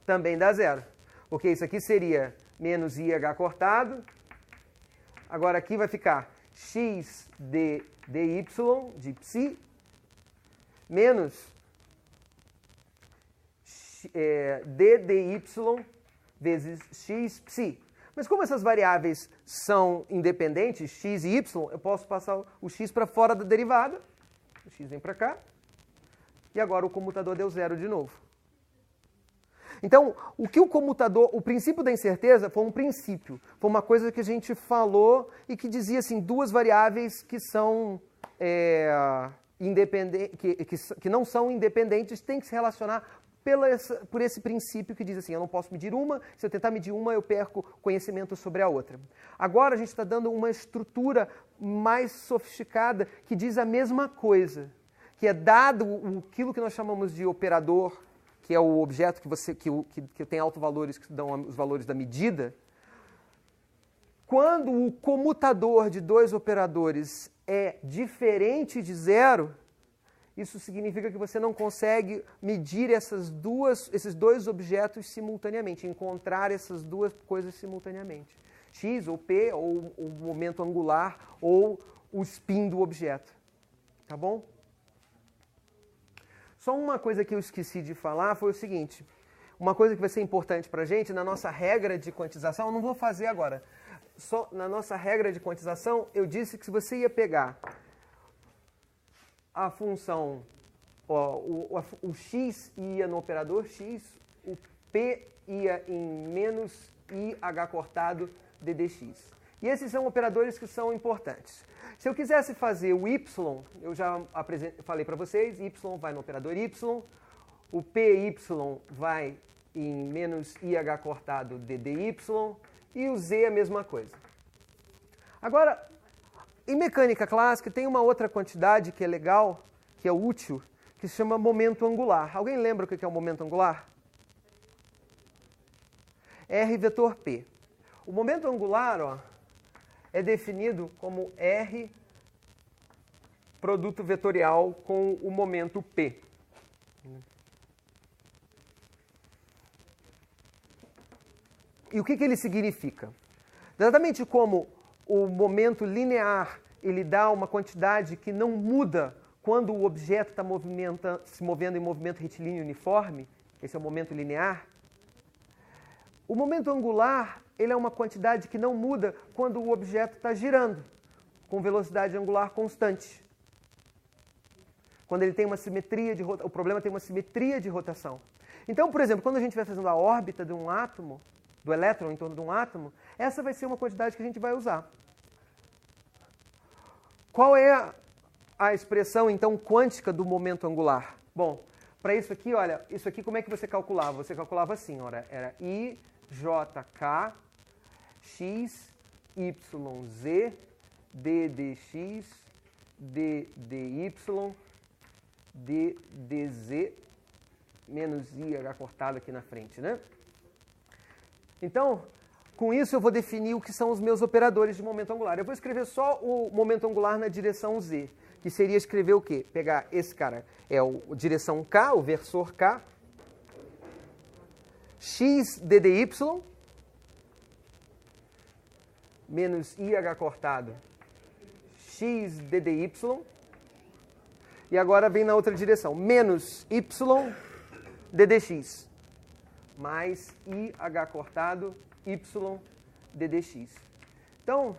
Também dá zero. Porque isso aqui seria menos IH cortado. Agora aqui vai ficar x d dy de psi menos d dy vezes x psi. Mas como essas variáveis são independentes, x e y, eu posso passar o x para fora da derivada. O x vem para cá. E agora o comutador deu zero de novo. Então, o princípio da incerteza foi um princípio. Foi uma coisa que a gente falou e que dizia assim, duas variáveis que são que não são independentes têm que se relacionar por esse princípio que diz assim, eu não posso medir uma, se eu tentar medir uma, eu perco conhecimento sobre a outra. Agora a gente está dando uma estrutura mais sofisticada que diz a mesma coisa, que é dado aquilo que nós chamamos de operador, que é o objeto que tem autovalores que dão os valores da medida. Quando o comutador de dois operadores é diferente de zero, isso significa que você não consegue medir esses dois objetos simultaneamente, encontrar essas duas coisas simultaneamente. X ou P, ou o momento angular, ou o spin do objeto. Tá bom? Só uma coisa que eu esqueci de falar foi o seguinte. Uma coisa que vai ser importante para a gente, na nossa regra de quantização, eu não vou fazer agora. Só na nossa regra de quantização, eu disse que se você ia pegar a função, o x ia no operador x, o p ia em menos IH cortado ddx. E esses são operadores que são importantes. Se eu quisesse fazer o y, eu já falei para vocês, y vai no operador y, o py vai em menos IH cortado ddy e o z é a mesma coisa. Agora, em mecânica clássica tem uma outra quantidade que é legal, que é útil, que se chama momento angular. Alguém lembra o que é o momento angular? R vetor P. O momento angular, ó, é definido como R produto vetorial com o momento P. E o que ele significa? Exatamente como o momento linear ele dá uma quantidade que não muda quando o objeto está se movendo em movimento retilíneo uniforme, esse é o momento linear, o momento angular ele é uma quantidade que não muda quando o objeto está girando, com velocidade angular constante. Quando ele tem uma simetria de rotação, o problema tem uma simetria de rotação. Então, por exemplo, quando a gente vai fazendo a órbita de um átomo, do elétron em torno de um átomo, essa vai ser uma quantidade que a gente vai usar. Qual é a expressão, então, quântica do momento angular? Bom, para isso aqui, olha, isso aqui como é que você calculava? Você calculava assim, olha, era IJK x, y, z, ddx, ddy, ddz, menos IH cortado aqui na frente, né? Então, com isso eu vou definir o que são os meus operadores de momento angular. Eu vou escrever só o momento angular na direção z, que seria escrever o quê? Pegar esse cara, é o direção k, o versor k, x ddy, menos IH cortado, x ddy, e agora vem na outra direção, menos y ddx, mais IH cortado, y ddx. Então,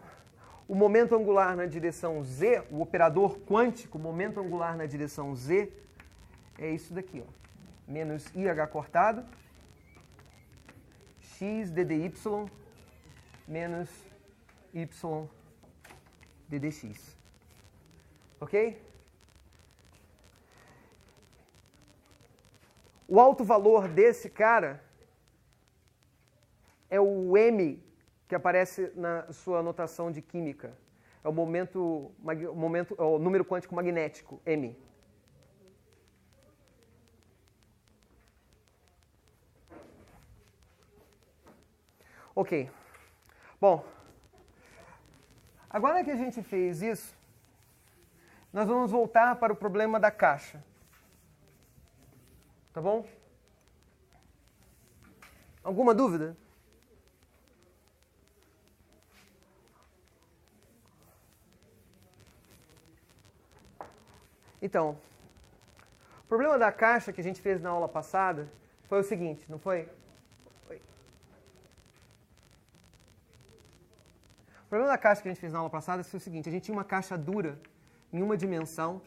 o momento angular na direção z, o operador quântico, momento angular na direção z, é isso daqui, ó. Menos IH cortado, x ddy, menos y ddx. Ok? O alto valor desse cara é o M que aparece na sua notação de química. É o o número quântico magnético, M. Ok. Bom, agora que a gente fez isso, nós vamos voltar para o problema da caixa. Tá bom? Alguma dúvida? Então, o problema da caixa que a gente fez na aula passada foi o seguinte, não foi? O problema da caixa que a gente fez na aula passada foi o seguinte, a gente tinha uma caixa dura em uma dimensão.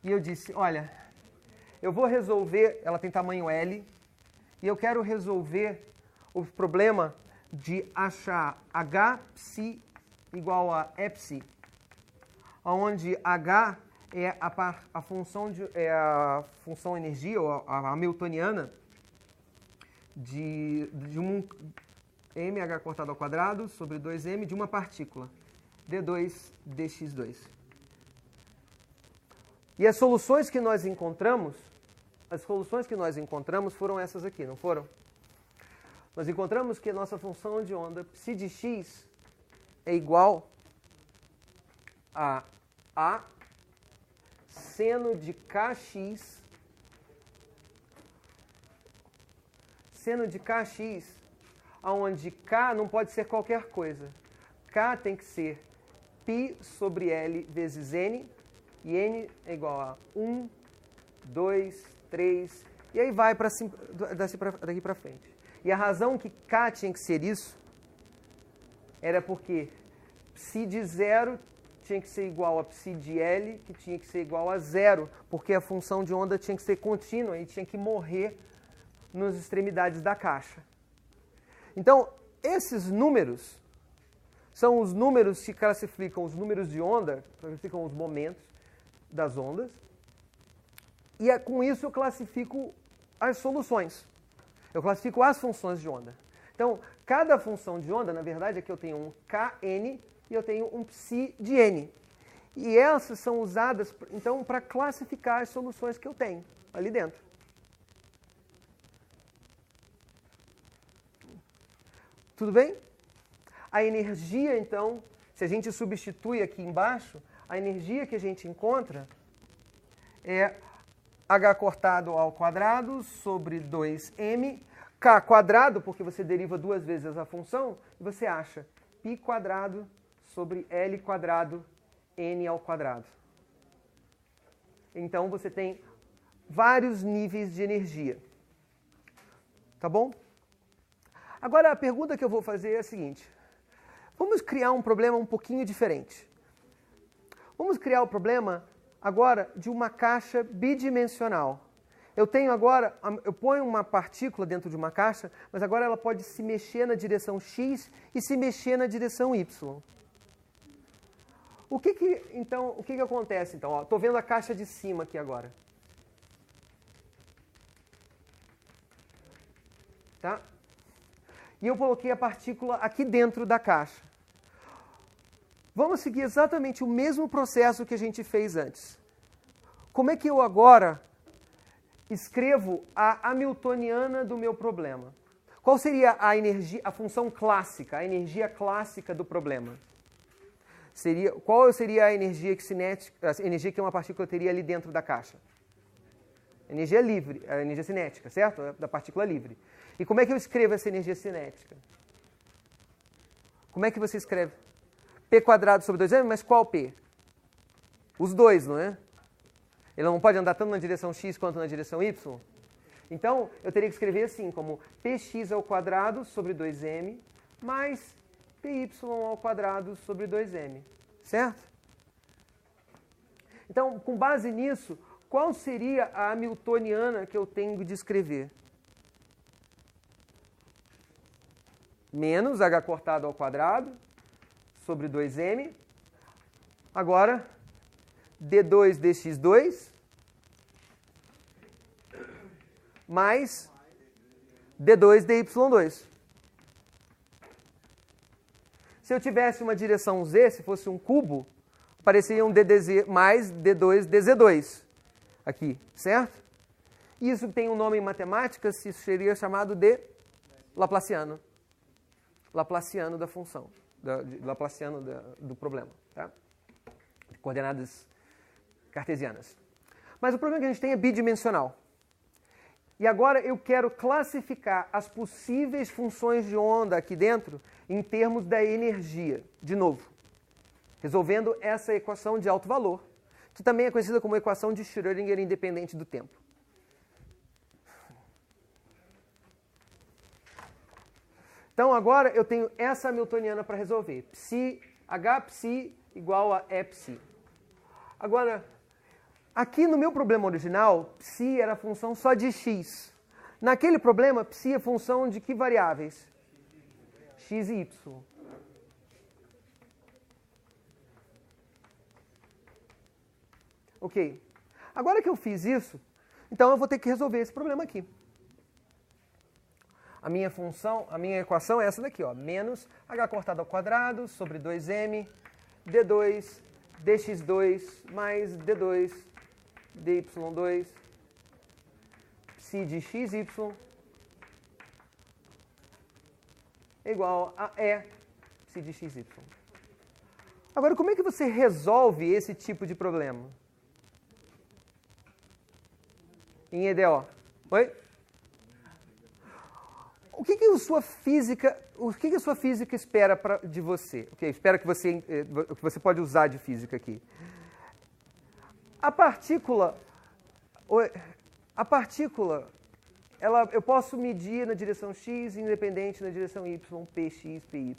E eu disse, olha, eu vou resolver, ela tem tamanho L, e eu quero resolver o problema de achar H psi igual a Epsi, onde H é a função energia, ou a hamiltoniana, de um mh cortado ao quadrado sobre 2m de uma partícula, d2 dx2. E as soluções que nós encontramos foram essas aqui, não foram? Nós encontramos que a nossa função de onda psi de x é igual a seno de kx, onde k não pode ser qualquer coisa. K tem que ser π sobre L vezes n, e n é igual a 1, 2, 3, e aí vai daqui para frente. E a razão que k tinha que ser isso era porque psi de 0 tinha que ser igual a psi de L, que tinha que ser igual a 0, porque a função de onda tinha que ser contínua e tinha que morrer nas extremidades da caixa. Então, esses números são os números que classificam os números de onda, classificam os momentos das ondas, e com isso eu classifico as soluções. Eu classifico as funções de onda. Então, cada função de onda, na verdade, aqui eu tenho um kn e eu tenho um psi de n. E essas são usadas, então, para classificar as soluções que eu tenho ali dentro. Tudo bem? A energia, então, se a gente substitui aqui embaixo, a energia que a gente encontra é h cortado ao quadrado sobre 2m, k quadrado, porque você deriva duas vezes a função, e você acha π quadrado sobre L quadrado n ao quadrado. Então, você tem vários níveis de energia. Tá bom? Agora, a pergunta que eu vou fazer é a seguinte. Vamos criar um problema um pouquinho diferente. Vamos criar o problema agora de uma caixa bidimensional. Eu ponho uma partícula dentro de uma caixa, mas agora ela pode se mexer na direção x e se mexer na direção y. O que acontece então? Estou vendo a caixa de cima aqui agora. Tá? E eu coloquei a partícula aqui dentro da caixa. Vamos seguir exatamente o mesmo processo que a gente fez antes. Como é que eu agora escrevo a hamiltoniana do meu problema? Qual seria a função clássica, a energia clássica do problema? Qual seria a energia que uma partícula teria ali dentro da caixa? Energia livre, a energia cinética, certo? Da partícula livre. E como é que eu escrevo essa energia cinética? Como é que você escreve? P quadrado sobre 2m, mas qual P? Os dois, não é? Ele não pode andar tanto na direção x quanto na direção y? Então, eu teria que escrever assim, como px ao quadrado sobre 2m mais py ao quadrado sobre 2m. Certo? Então, com base nisso, qual seria a hamiltoniana que eu tenho de escrever? Menos h cortado ao quadrado sobre 2m. Agora, d2 dx2 mais d2 dy2. Se eu tivesse uma direção z, se fosse um cubo, apareceria um ddz mais d2 dz2 aqui, certo? Isso tem um nome em matemática, isso seria chamado de Laplaciano. Laplaciano da função, Laplaciano do problema, tá? Coordenadas cartesianas. Mas o problema que a gente tem é bidimensional. E agora eu quero classificar as possíveis funções de onda aqui dentro em termos da energia, de novo, resolvendo essa equação de alto valor, que também é conhecida como equação de Schrödinger independente do tempo. Então agora eu tenho essa hamiltoniana para resolver. H psi igual a E psi. Agora, aqui no meu problema original, psi era função só de x. Naquele problema, psi é função de que variáveis? X e y. Ok. Agora que eu fiz isso, então eu vou ter que resolver esse problema aqui. A minha equação é essa daqui, ó, menos h cortado ao quadrado sobre 2m, d2 dx2 mais d2 dy2 psi de xy igual a E psi de xy. Agora, como é que você resolve esse tipo de problema? Em EDO. Oi? O que a sua física espera de você? Okay, espera que você pode usar de física aqui. A partícula, eu posso medir na direção x, independente na direção y, px, py.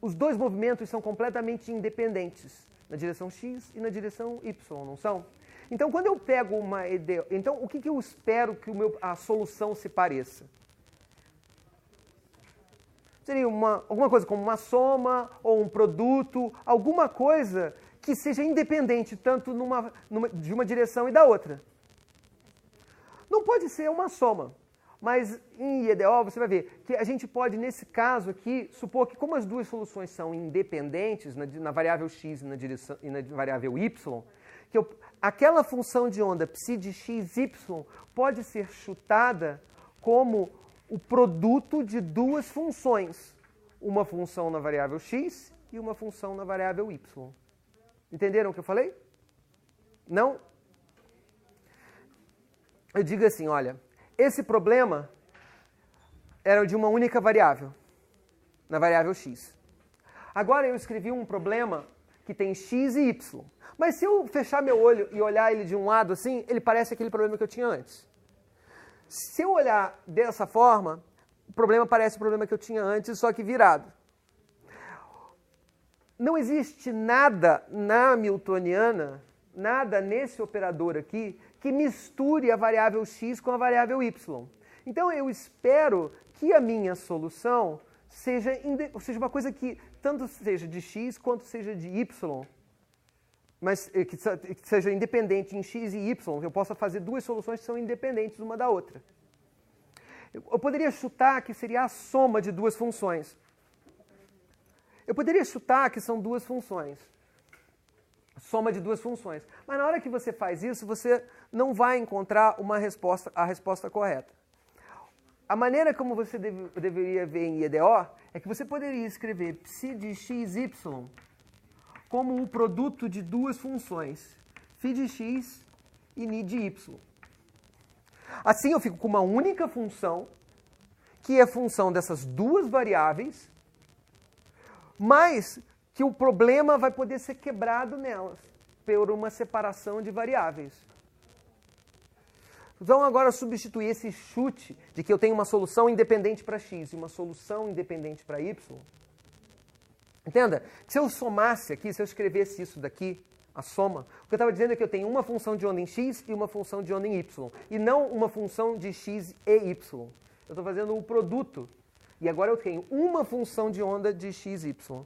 Os dois movimentos são completamente independentes, na direção x e na direção y, não são? Então, quando eu pego uma EDO, então o que eu espero que a solução se pareça? Seria alguma coisa como uma soma ou um produto, alguma coisa que seja independente tanto de uma direção e da outra. Não pode ser uma soma, mas em EDO você vai ver que a gente pode, nesse caso aqui, supor que como as duas soluções são independentes na variável x e na variável y, que aquela função de onda psi de xy pode ser chutada como o produto de duas funções. Uma função na variável x e uma função na variável y. Entenderam o que eu falei? Não? Eu digo assim, olha, esse problema era de uma única variável, na variável x. Agora eu escrevi um problema que tem x e y. Mas se eu fechar meu olho e olhar ele de um lado assim, ele parece aquele problema que eu tinha antes. Se eu olhar dessa forma, o problema parece o problema que eu tinha antes, só que virado. Não existe nada na Hamiltoniana, nada nesse operador aqui, que misture a variável x com a variável y. Então eu espero que a minha solução seja uma coisa que tanto seja de x quanto seja de y, mas que seja independente em x e y. Eu possa fazer duas soluções que são independentes uma da outra. Eu poderia chutar que seria a soma de duas funções. Eu poderia chutar que são duas funções. Soma de duas funções. Mas na hora que você faz isso, você não vai encontrar a resposta correta. A maneira como você deveria ver em IEDO é que você poderia escrever psi de xy como o produto de duas funções, φ de x e ni de y. Assim eu fico com uma única função, que é a função dessas duas variáveis, mas que o problema vai poder ser quebrado nelas, por uma separação de variáveis. Então agora substituir esse chute de que eu tenho uma solução independente para x e uma solução independente para y. Entenda? Se eu somasse aqui, se eu escrevesse isso daqui, a soma, o que eu estava dizendo é que eu tenho uma função de onda em x e uma função de onda em y, e não uma função de x e y. Eu estou fazendo o produto. E agora eu tenho uma função de onda de x e y.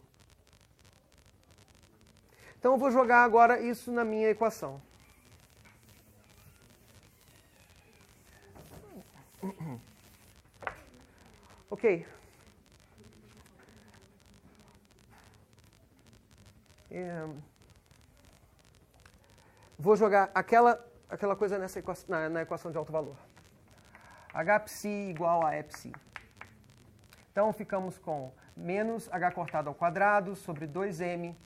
Então eu vou jogar agora isso na minha equação. Ok. Vou jogar aquela coisa nessa na equação de alto valor. H_psi igual a E_psi. Então ficamos com menos h cortado ao quadrado sobre 2m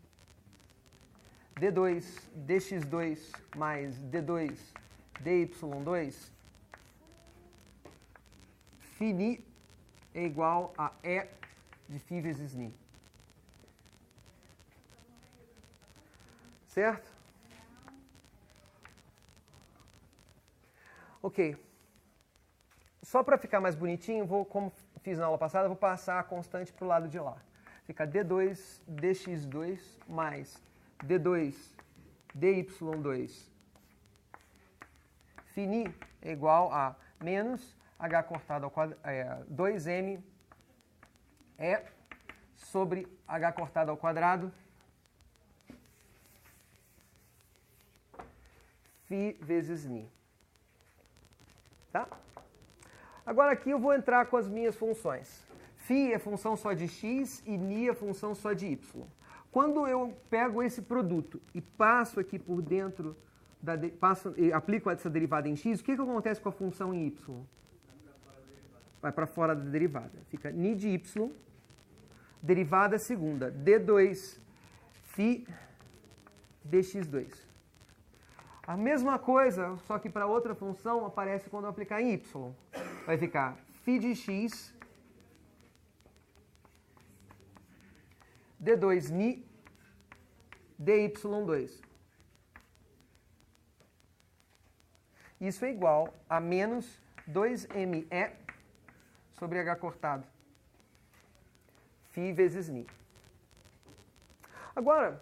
d2 dx2 mais d2 dy2 φ ni é igual a E de φ vezes ni. Certo? Ok. Só para ficar mais bonitinho, como fiz na aula passada, vou passar a constante para o lado de lá. Fica d2 dx2 mais d2 dy2 φ ni é igual a menos h cortado ao quadrado, 2m E sobre h cortado ao quadrado φ vezes ni. Tá? Agora aqui eu vou entrar com as minhas funções. Φ é função só de x e ni é função só de y. Quando eu pego esse produto e passo aqui por dentro, aplico essa derivada em x, o que acontece com a função em y? Vai para fora da derivada. Fica ni de y, derivada segunda, d2 φ dx2. A mesma coisa, só que para outra função, aparece quando eu aplicar em y. Vai ficar φ de x d2 ni dy2. Isso é igual a menos 2me sobre h cortado φ vezes ni. Agora,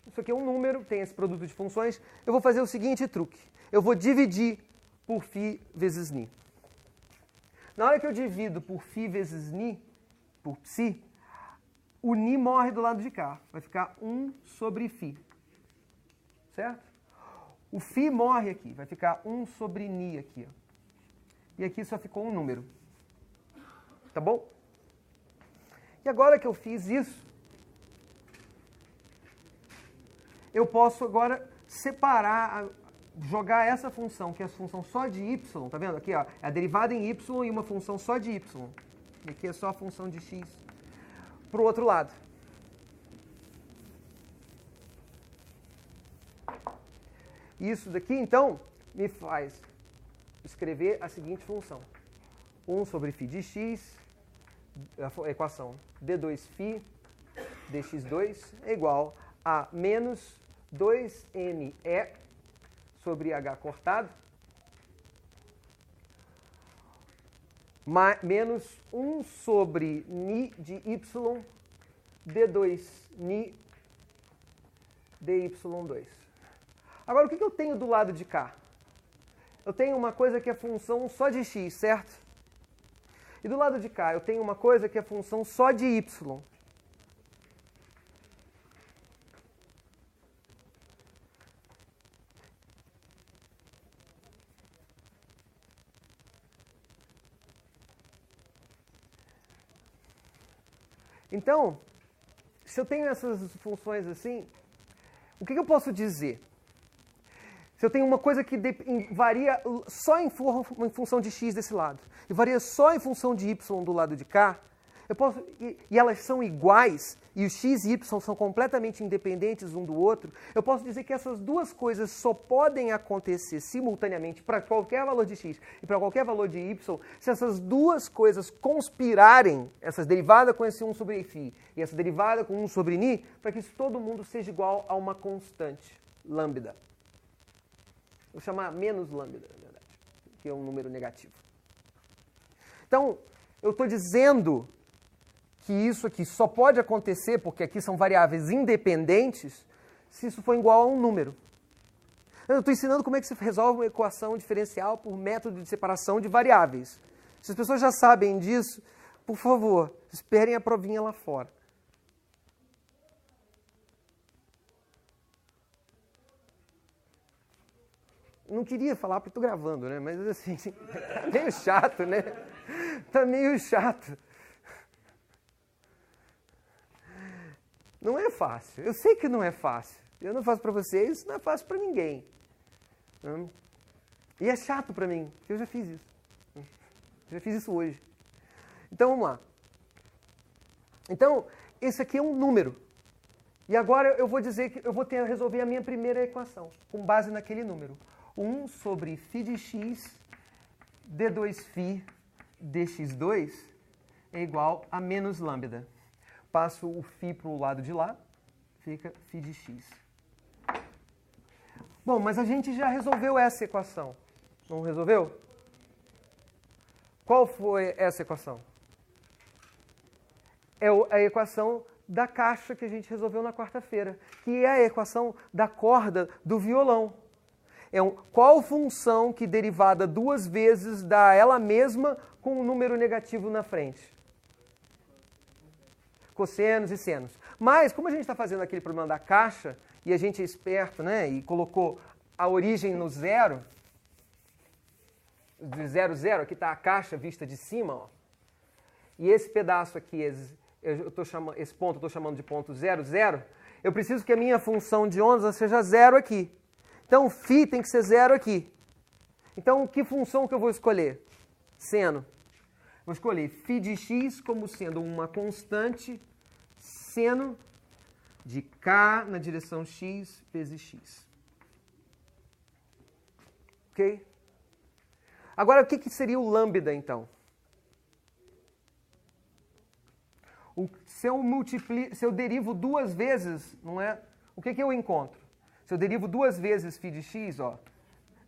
isso aqui é um número, tem esse produto de funções. Eu vou fazer o seguinte truque. Eu vou dividir por φ vezes ni. Na hora que eu divido por φ vezes ni, por psi, o ni morre do lado de cá. Vai ficar 1 sobre φ. Certo? O φ morre aqui. Vai ficar 1 sobre ni aqui. Ó. E aqui só ficou um número. Tá bom? E agora que eu fiz isso, eu posso agora separar jogar essa função, que é a função só de y, tá vendo? Aqui, ó, é a derivada em y e uma função só de y. E aqui é só a função de x. Para o outro lado. Isso daqui, então, me faz escrever a seguinte função. 1 sobre φ de x, a equação d2φ dx2 é igual a menos 2me sobre h cortado, menos 1 sobre ni de y, d2 ni dy2. Agora, o que eu tenho do lado de cá? Eu tenho uma coisa que é função só de x, certo? E do lado de cá, eu tenho uma coisa que é função só de y. Então, se eu tenho essas funções assim, o que eu posso dizer? Se eu tenho uma coisa que varia só em função de x desse lado, e varia só em função de y do lado de cá, eu posso, e elas são iguais, e os x e y são completamente independentes um do outro, eu posso dizer que essas duas coisas só podem acontecer simultaneamente para qualquer valor de x e para qualquer valor de y, se essas duas coisas conspirarem, essa derivada com esse 1 sobre φ e essa derivada com 1 sobre ni, para que todo mundo seja igual a uma constante, lambda. Vou chamar menos lambda, na verdade, que é um número negativo. Então, eu estou dizendo que isso aqui só pode acontecer, porque aqui são variáveis independentes, se isso for igual a um número. Eu estou ensinando como é que se resolve uma equação diferencial por método de separação de variáveis. Se as pessoas já sabem disso, por favor, esperem a provinha lá fora. Não queria falar porque estou gravando, né? Mas assim, tá meio chato, né? Tá meio chato. Não é fácil. Eu sei que não é fácil. Eu não faço para vocês, não é fácil para ninguém. E é chato para mim, porque eu já fiz isso. Eu já fiz isso hoje. Então, vamos lá. Então, esse aqui é um número. E agora eu vou dizer que eu vou ter a resolver a minha primeira equação, com base naquele número. 1 sobre φ de x, d2φ dx2 é igual a menos lambda. Passo o φ para o lado de lá, fica φ de x. Bom, mas a gente já resolveu essa equação. Não resolveu? Qual foi essa equação? É a equação da caixa que a gente resolveu na quarta-feira, que é a equação da corda do violão. Qual função que derivada duas vezes dá ela mesma com um número negativo na frente? Cossenos e senos. Mas, como a gente está fazendo aquele problema da caixa, e a gente é esperto, né, e colocou a origem no zero, de 0, 0, aqui está a caixa vista de cima, ó, e esse pedaço aqui, esse ponto eu estou chamando de ponto 0, 0, eu preciso que a minha função de onda seja 0 aqui. Então, φ tem que ser 0 aqui. Então, que função que eu vou escolher? Seno. Vou escolher φ de x como sendo uma constante seno de k na direção x vezes x. Ok? Agora, o que seria o lambda, então? Se eu derivo duas vezes, não é? O que eu encontro? Se eu derivo duas vezes φ de x, ó,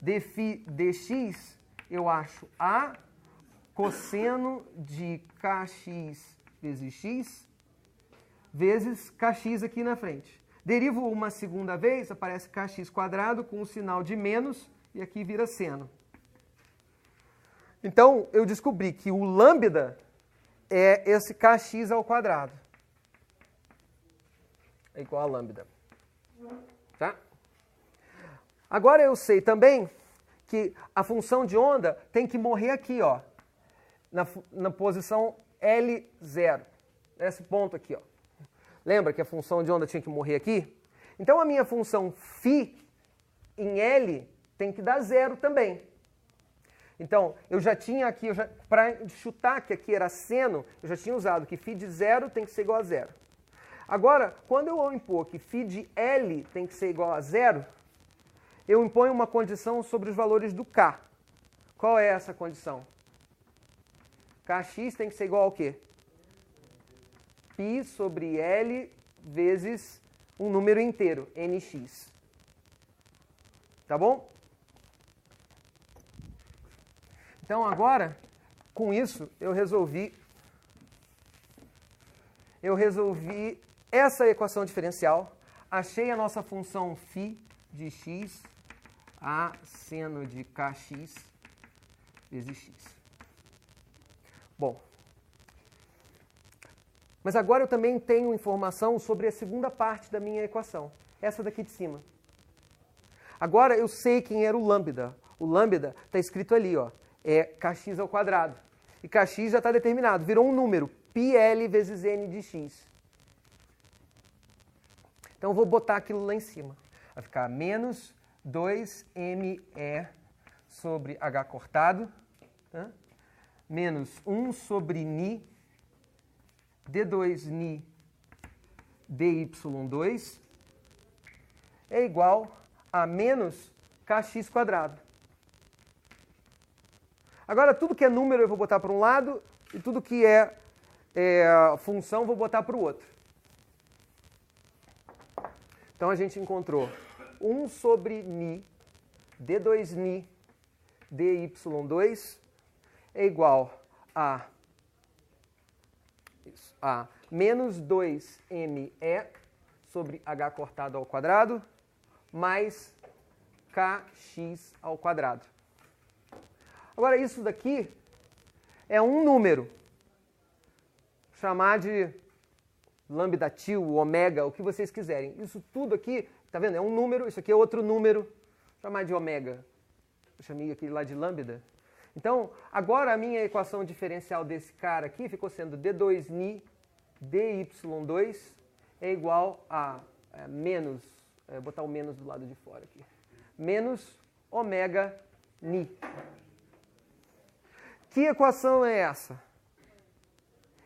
dφ dx, eu acho a cosseno de kx vezes x, vezes kx aqui na frente. Derivo uma segunda vez, aparece kx quadrado com o sinal de menos, e aqui vira seno. Então, eu descobri que o lambda é esse kx ao quadrado. É igual a lambda. Tá? Agora eu sei também que a função de onda tem que morrer aqui, ó, na posição L0. Nesse ponto aqui, ó. Lembra que a função de onda tinha que morrer aqui? Então a minha função φ em L tem que dar zero também. Então, eu já tinha aqui, para chutar que aqui era seno, eu já tinha usado que φ de zero tem que ser igual a zero. Agora, quando eu impor que φ de L tem que ser igual a zero, eu imponho uma condição sobre os valores do K. Qual é essa condição? Kx tem que ser igual ao quê? Π sobre L vezes um número inteiro, nx. Tá bom? Então agora, com isso, eu resolvi essa equação diferencial, achei a nossa função φ de x a seno de kx vezes x. Bom, mas agora eu também tenho informação sobre a segunda parte da minha equação, essa daqui de cima. Agora eu sei quem era o lambda. O lambda está escrito ali, ó, é kx ao quadrado. E kx já está determinado, virou um número, πl vezes n de x. Então eu vou botar aquilo lá em cima. Vai ficar menos 2me sobre h cortado, tá? Menos 1 sobre ni d2ni dy2 é igual a menos kx quadrado. Agora, tudo que é número eu vou botar para um lado e tudo que é função eu vou botar para o outro. Então, a gente encontrou 1 sobre ni d2ni dy2 é igual a menos 2me sobre h cortado ao quadrado mais kx ao quadrado. Agora, isso daqui é um número. Chamar de lambda til, ômega, o que vocês quiserem. Isso tudo aqui, tá vendo? É um número, isso aqui é outro número. Chamar de ômega. Eu chamei aqui lá de lambda. Então, agora a minha equação diferencial desse cara aqui ficou sendo d2ni dy2 é igual a menos, vou botar o menos do lado de fora aqui, menos ômega ni. Que equação é essa?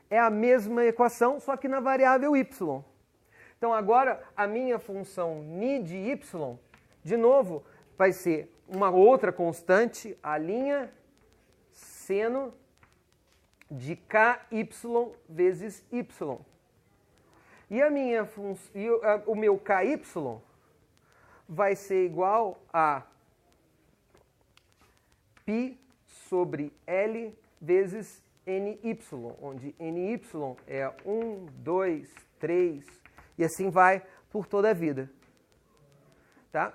É a mesma equação, só que na variável y. Então agora a minha função ni de y, de novo, vai ser uma outra constante, a linha seno de ky vezes y. E o meu ky vai ser igual a π sobre L vezes ny, onde ny é 1, 2, 3, e assim vai por toda a vida. Tá?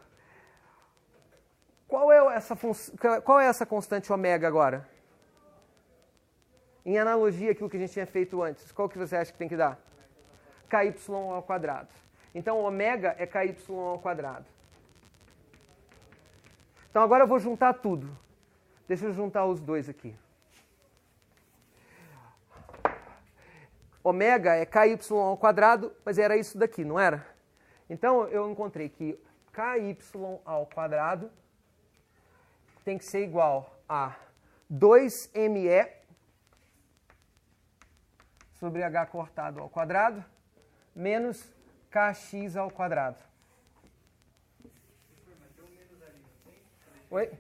Qual é essa constante ômega agora? Em analogia àquilo que a gente tinha feito antes, qual que você acha que tem que dar? Ky ao quadrado. Então, ômega é ky ao quadrado. Então, agora eu vou juntar tudo. Deixa eu juntar os dois aqui. Ômega é ky ao quadrado, mas era isso daqui, não era? Então, eu encontrei que ky ao quadrado tem que ser igual a 2me sobre h cortado ao quadrado menos kx ao quadrado. Oi?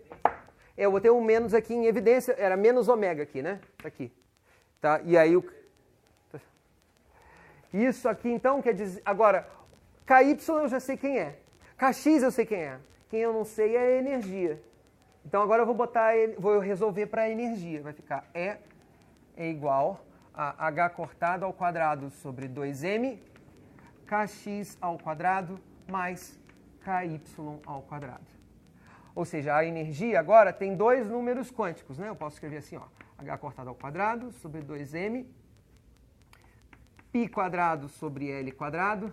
Eu botei um menos aqui em evidência, era menos ômega aqui, né? Aqui. Tá? E aí isso aqui então quer dizer, agora ky eu já sei quem é. Kx eu sei quem é. Quem eu não sei é a energia. Então agora eu vou resolver para a energia. Vai ficar E é igual a h cortado ao quadrado sobre 2m, kx ao quadrado mais ky ao quadrado. Ou seja, a energia agora tem dois números quânticos, né? Eu posso escrever assim, ó, h cortado ao quadrado sobre 2m, π quadrado sobre L quadrado,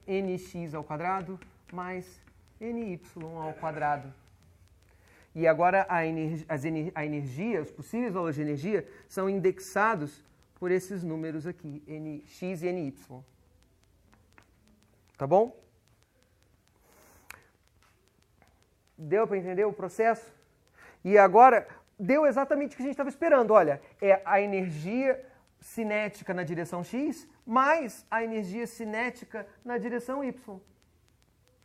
nx ao quadrado mais ny ao quadrado. E agora a energia, os possíveis valores de energia, são indexados por esses números aqui, nx e ny. Tá bom? Deu para entender o processo? E agora, deu exatamente o que a gente estava esperando. Olha, é a energia cinética na direção x mais a energia cinética na direção y.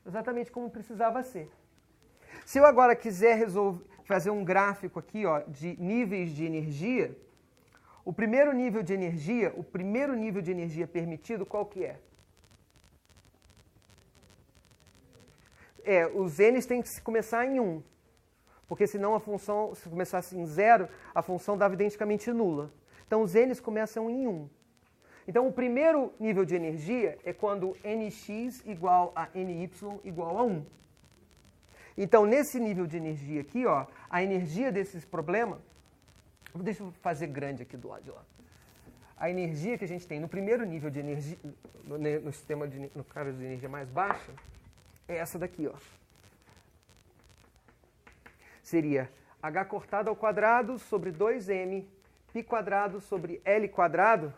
Exatamente como precisava ser. Se eu agora quiser fazer um gráfico aqui, ó, de níveis de energia, o primeiro nível de energia permitido, qual que é? Os n's têm que começar em 1. Porque senão a função, se começasse em 0, a função dava identicamente nula. Então os n's começam em 1. Então o primeiro nível de energia é quando nx igual a ny igual a 1. Então nesse nível de energia aqui, ó, a energia desses problemas, deixa eu fazer grande aqui do lado de lá. A energia que a gente tem no primeiro nível de energia, no sistema no caso de energia mais baixa, é essa daqui, ó. Seria h cortado ao quadrado sobre 2m π quadrado sobre L quadrado,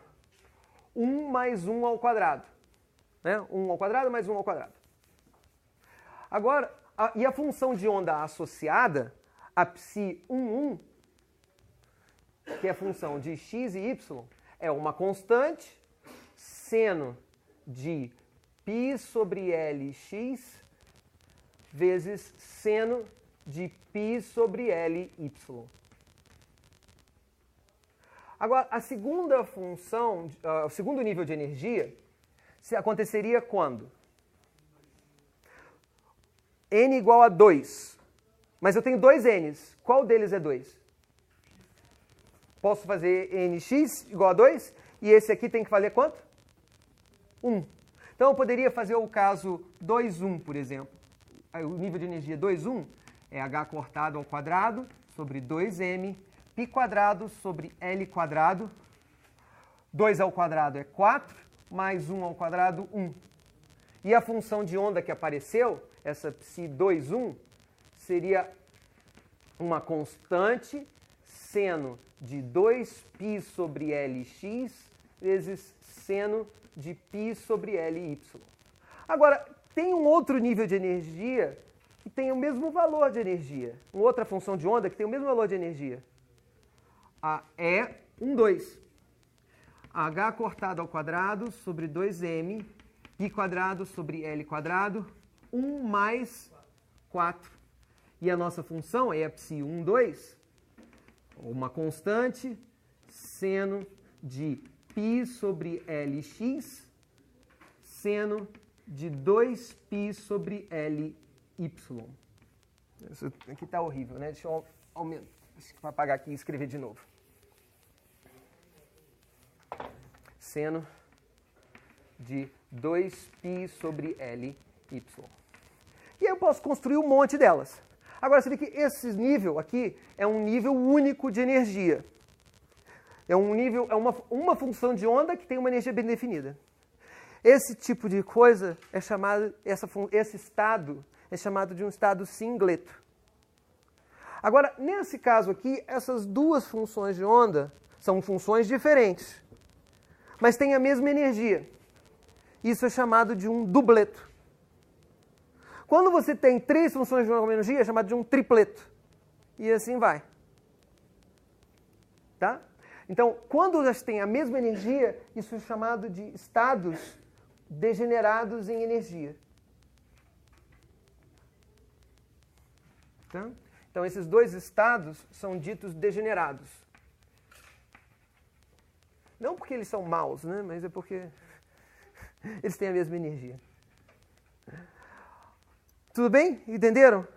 1 mais 1 ao quadrado. Né? 1 ao quadrado mais 1 ao quadrado. Agora, e a função de onda associada, a psi11, que é a função de x e y, é uma constante seno de π sobre Lx vezes seno de π sobre Ly. Agora, a segunda função, o segundo nível de energia, aconteceria quando? N igual a 2. Mas eu tenho dois n's. Qual deles é 2? Posso fazer nx igual a 2? E esse aqui tem que valer quanto? 1. Então eu poderia fazer o caso 2,1, por exemplo. O nível de energia 2,1 é h cortado ao quadrado sobre 2m π quadrado sobre L quadrado. 2 ao quadrado é 4, mais 1 ao quadrado, 1. E a função de onda que apareceu, essa psi21, seria uma constante seno de 2π sobre Lx vezes seno de π sobre Ly. Agora, tem um outro nível de energia que tem o mesmo valor de energia. Uma outra função de onda que tem o mesmo valor de energia. A E12. H cortado ao quadrado sobre 2m π quadrado sobre L quadrado, 1 mais 4. E a nossa função é a psi12, uma constante seno de π sobre Lx, seno de 2π sobre Ly. Isso aqui está horrível, né? Deixa eu aumentar. Vou apagar aqui e escrever de novo. Seno de 2π sobre Ly. E aí eu posso construir um monte delas. Agora, você vê que esse nível aqui é um nível único de energia. É uma função de onda que tem uma energia bem definida. Esse tipo de coisa é chamado, esse estado é chamado de um estado singleto. Agora, nesse caso aqui, essas duas funções de onda são funções diferentes, mas têm a mesma energia. Isso é chamado de um dubleto. Quando você tem três funções de onda com a mesma energia, é chamado de um tripleto. E assim vai. Tá? Então, quando elas têm a mesma energia, isso é chamado de estados degenerados em energia. Tá? Então, esses dois estados são ditos degenerados. Não porque eles são maus, né? Mas é porque eles têm a mesma energia. Tudo bem? Entenderam?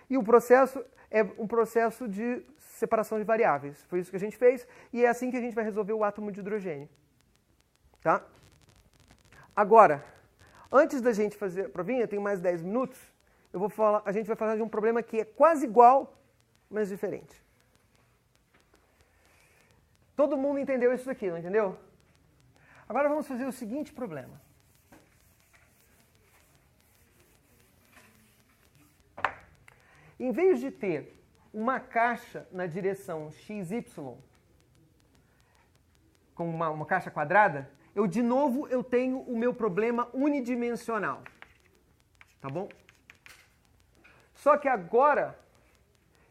E o processo é um processo de separação de variáveis. Foi isso que a gente fez e é assim que a gente vai resolver o átomo de hidrogênio. Tá? Agora, antes da gente fazer a provinha, tem mais 10 minutos, a gente vai falar de um problema que é quase igual, mas diferente. Todo mundo entendeu isso daqui, não entendeu? Agora vamos fazer o seguinte problema. Em vez de ter uma caixa na direção XY, com uma caixa quadrada, de novo eu tenho o meu problema unidimensional. Tá bom? Só que agora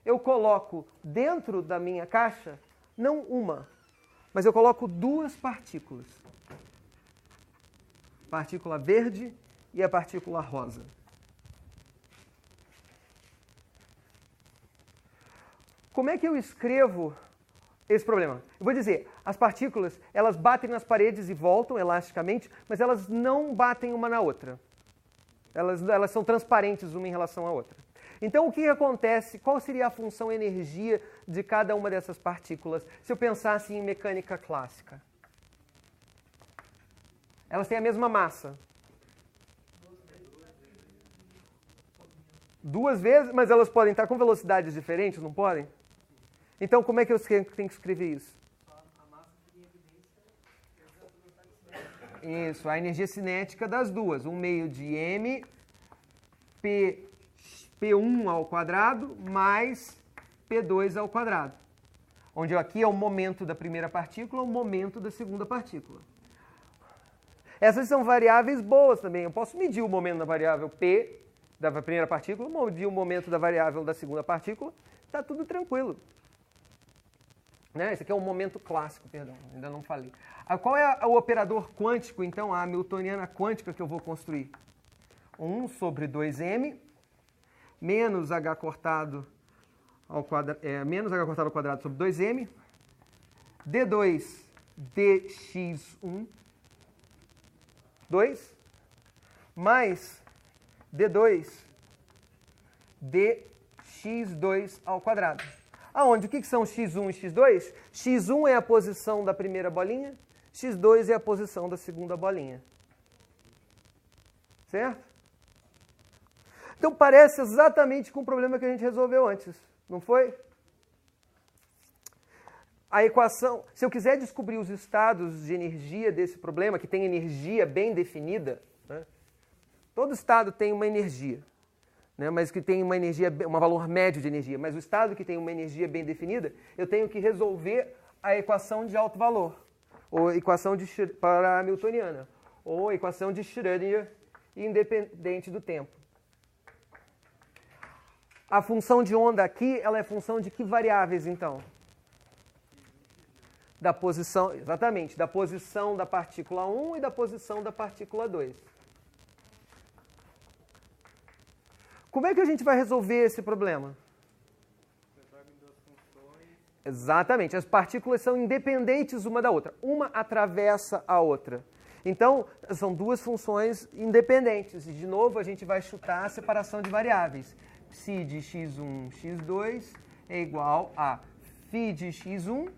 eu coloco dentro da minha caixa, não uma, mas eu coloco duas partículas. Partícula verde e a partícula rosa. Como é que eu escrevo esse problema? Eu vou dizer, as partículas, elas batem nas paredes e voltam elasticamente, mas elas não batem uma na outra. Elas são transparentes uma em relação à outra. Então, o que acontece? Qual seria a função energia de cada uma dessas partículas, se eu pensasse em mecânica clássica? Elas têm a mesma massa. Duas vezes, mas elas podem estar com velocidades diferentes, não podem? Então, como é que eu tenho que escrever isso? Isso, a energia cinética das duas. 1 meio de m, P1 ao quadrado, mais P2 ao quadrado. Onde aqui é o momento da primeira partícula, o momento da segunda partícula. Essas são variáveis boas também. Eu posso medir o momento da variável P da primeira partícula, medir o momento da variável da segunda partícula, está tudo tranquilo. Né? Esse aqui é um momento clássico, perdão, ainda não falei. Qual é o operador quântico, então, a hamiltoniana quântica que eu vou construir? 1 sobre 2m menos h cortado ao quadrado, menos h cortado ao quadrado sobre 2m, d2 dx1, 2, mais d2 dx2 ao quadrado. Aonde? O que são x1 e x2? x1 é a posição da primeira bolinha, x2 é a posição da segunda bolinha. Certo? Então parece exatamente com o problema que a gente resolveu antes, não foi? A equação, se eu quiser descobrir os estados de energia desse problema, que tem energia bem definida, né? Todo estado tem uma energia, né? Mas que tem uma energia, um valor médio de energia. Mas o estado que tem uma energia bem definida, eu tenho que resolver a equação de alto valor, ou equação para a hamiltoniana, ou equação de Schrödinger independente do tempo. A função de onda aqui, ela é função de que variáveis, então? Da posição, exatamente, da posição da partícula 1 e da posição da partícula 2. Como é que a gente vai resolver esse problema? Exatamente, as partículas são independentes uma da outra. Uma atravessa a outra. Então, são duas funções independentes. E, de novo, a gente vai chutar a separação de variáveis. Psi de x1, x2 é igual a φ de x1,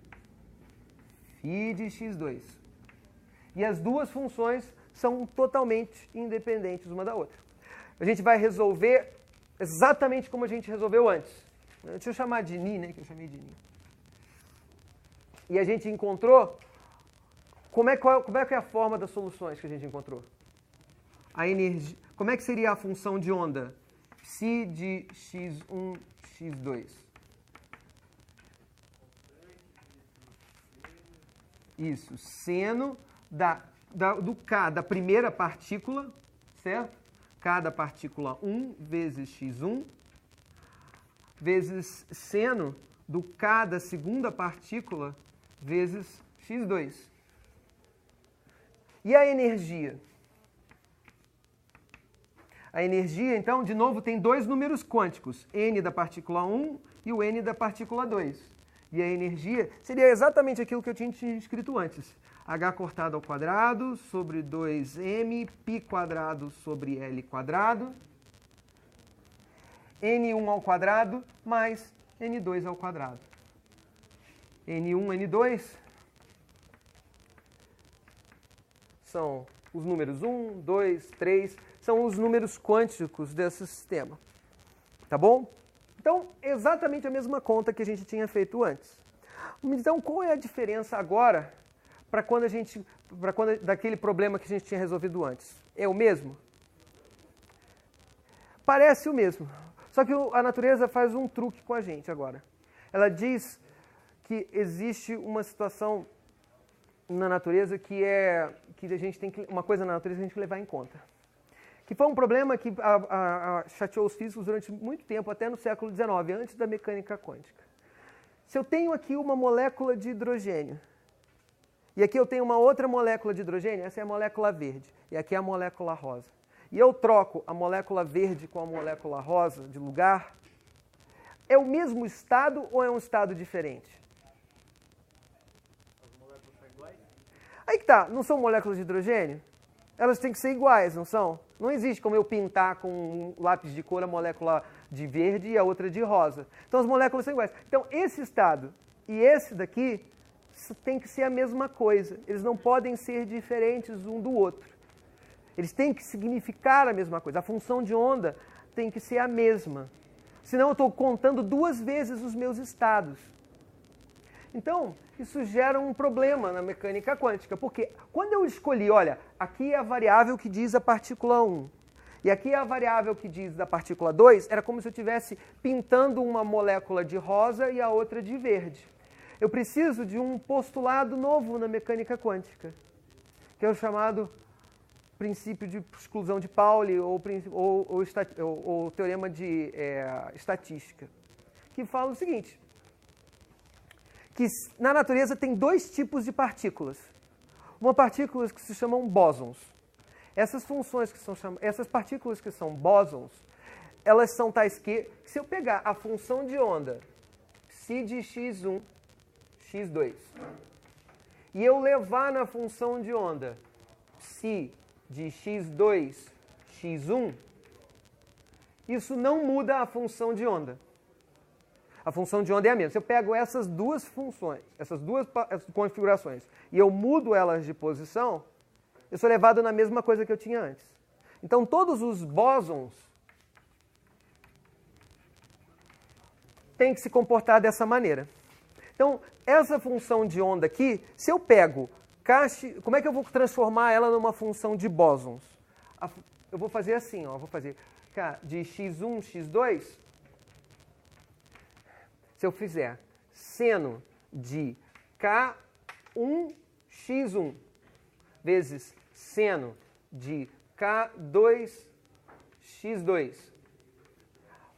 φ de x2. E as duas funções são totalmente independentes uma da outra. A gente vai resolver exatamente como a gente resolveu antes. Deixa eu chamar de Ni, né, que eu chamei de Ni. E a gente encontrou... Como é que é a forma das soluções que a gente encontrou? A energia, como é que seria a função de onda? Psi de x1, x2. Isso, seno do K da primeira partícula, certo? K da partícula 1 vezes x1, vezes seno do K da segunda partícula vezes x2. E a energia? A energia, então, de novo, tem dois números quânticos, n da partícula 1 e o n da partícula 2. E a energia seria exatamente aquilo que eu tinha escrito antes. H cortado ao quadrado sobre 2m, π quadrado sobre L quadrado, N1 ao quadrado mais N2 ao quadrado. N1, N2 são os números 1, 2, 3, são os números quânticos desse sistema. Tá bom? Então, exatamente a mesma conta que a gente tinha feito antes. Então, qual é a diferença agora daquele problema que a gente tinha resolvido antes? É o mesmo? Parece o mesmo. Só que a natureza faz um truque com a gente agora. Ela diz que existe uma situação na natureza que a gente tem que, uma coisa na natureza que a gente tem que levar em conta. que foi um problema que chateou os físicos durante muito tempo, até no século XIX, antes da mecânica quântica. Se eu tenho aqui uma molécula de hidrogênio, e aqui eu tenho uma outra molécula de hidrogênio, essa é a molécula verde, e aqui é a molécula rosa. E eu troco a molécula verde com a molécula rosa de lugar, é o mesmo estado ou é um estado diferente? As moléculas são iguais? Aí que tá, não são moléculas de hidrogênio? Elas têm que ser iguais, não são? Não existe como eu pintar com um lápis de cor a molécula de verde e a outra de rosa. Então as moléculas são iguais. Então esse estado e esse daqui tem que ser a mesma coisa. Eles não podem ser diferentes um do outro. Eles têm que significar a mesma coisa. A função de onda tem que ser a mesma. Senão eu estou contando duas vezes os meus estados. Então, isso gera um problema na mecânica quântica, porque quando eu escolhi, olha, aqui é a variável que diz a partícula 1, e aqui é a variável que diz da partícula 2, era como se eu estivesse pintando uma molécula de rosa e a outra de verde. Eu preciso de um postulado novo na mecânica quântica, que é o chamado princípio de exclusão de Pauli ou teorema de estatística, que fala o seguinte, que na natureza tem dois tipos de partículas. Uma partícula que se chamam bósons. Essas partículas que são bósons, elas são tais que, se eu pegar a função de onda psi de x1, x2, e eu levar na função de onda psi de x2, x1, isso não muda a função de onda. A função de onda é a mesma. Se eu pego essas duas funções, essas configurações, e eu mudo elas de posição, eu sou levado na mesma coisa que eu tinha antes. Então, todos os bósons têm que se comportar dessa maneira. Então, essa função de onda aqui, se eu pego como é que eu vou transformar ela numa função de bósons? Eu vou fazer assim, ó, vou fazer de x1, x2. Se eu fizer seno de K1, x1 vezes seno de K2, x2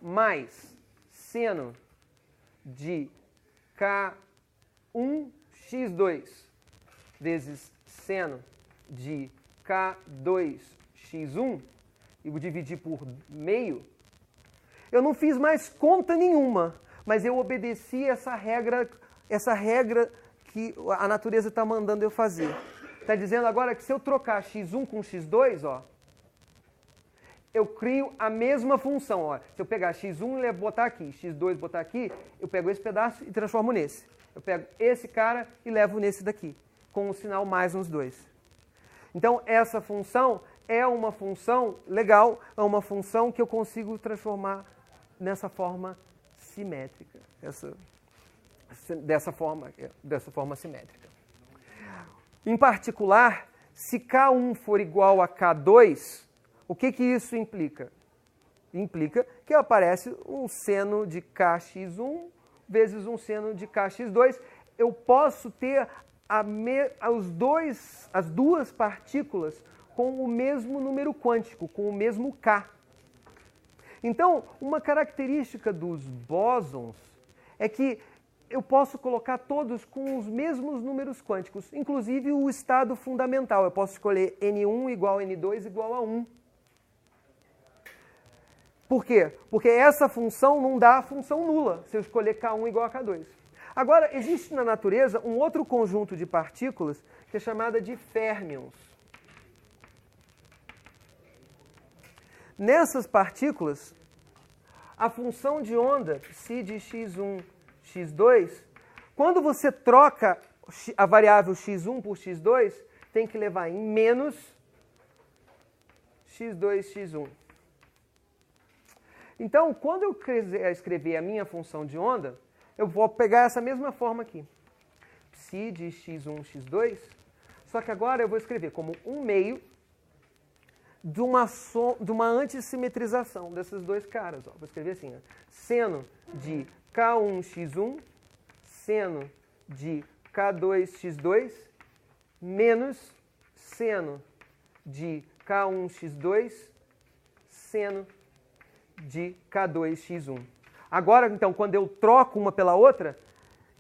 mais seno de K1, x2 vezes seno de K2, x1 e vou dividir por meio, eu não fiz mais conta nenhuma, mas eu obedeci essa regra que a natureza está mandando eu fazer. Está dizendo agora que se eu trocar x1 com x2, ó, eu crio a mesma função. Ó. Se eu pegar x1 e botar aqui, x2 botar aqui, eu pego esse pedaço e transformo nesse. Eu pego esse cara e levo nesse daqui, com o sinal mais nos dois. Então, essa função é uma função legal, é uma função que eu consigo transformar nessa forma simétrica, dessa forma simétrica. Em particular, se K1 for igual a K2, o que isso implica? Implica que aparece um seno de Kx1 vezes um seno de Kx2. Eu posso ter as duas partículas com o mesmo número quântico, com o mesmo K. Então, uma característica dos bósons é que eu posso colocar todos com os mesmos números quânticos, inclusive o estado fundamental. Eu posso escolher N1 igual a N2 igual a 1. Por quê? Porque essa função não dá a função nula, se eu escolher K1 igual a K2. Agora, existe na natureza um outro conjunto de partículas que é chamada de férmions. Nessas partículas, a função de onda psi de x1, x2, quando você troca a variável x1 por x2, tem que levar em menos x2, x1. Então, quando eu quiser escrever a minha função de onda, eu vou pegar essa mesma forma aqui. Psi de x1, x2, só que agora eu vou escrever como 1/2 de uma antissimetrização desses dois caras. Ó. Vou escrever assim, ó. Seno de K1, x1, seno de K2, x2, menos seno de K1, x2, seno de K2x1. Agora, então, quando eu troco uma pela outra,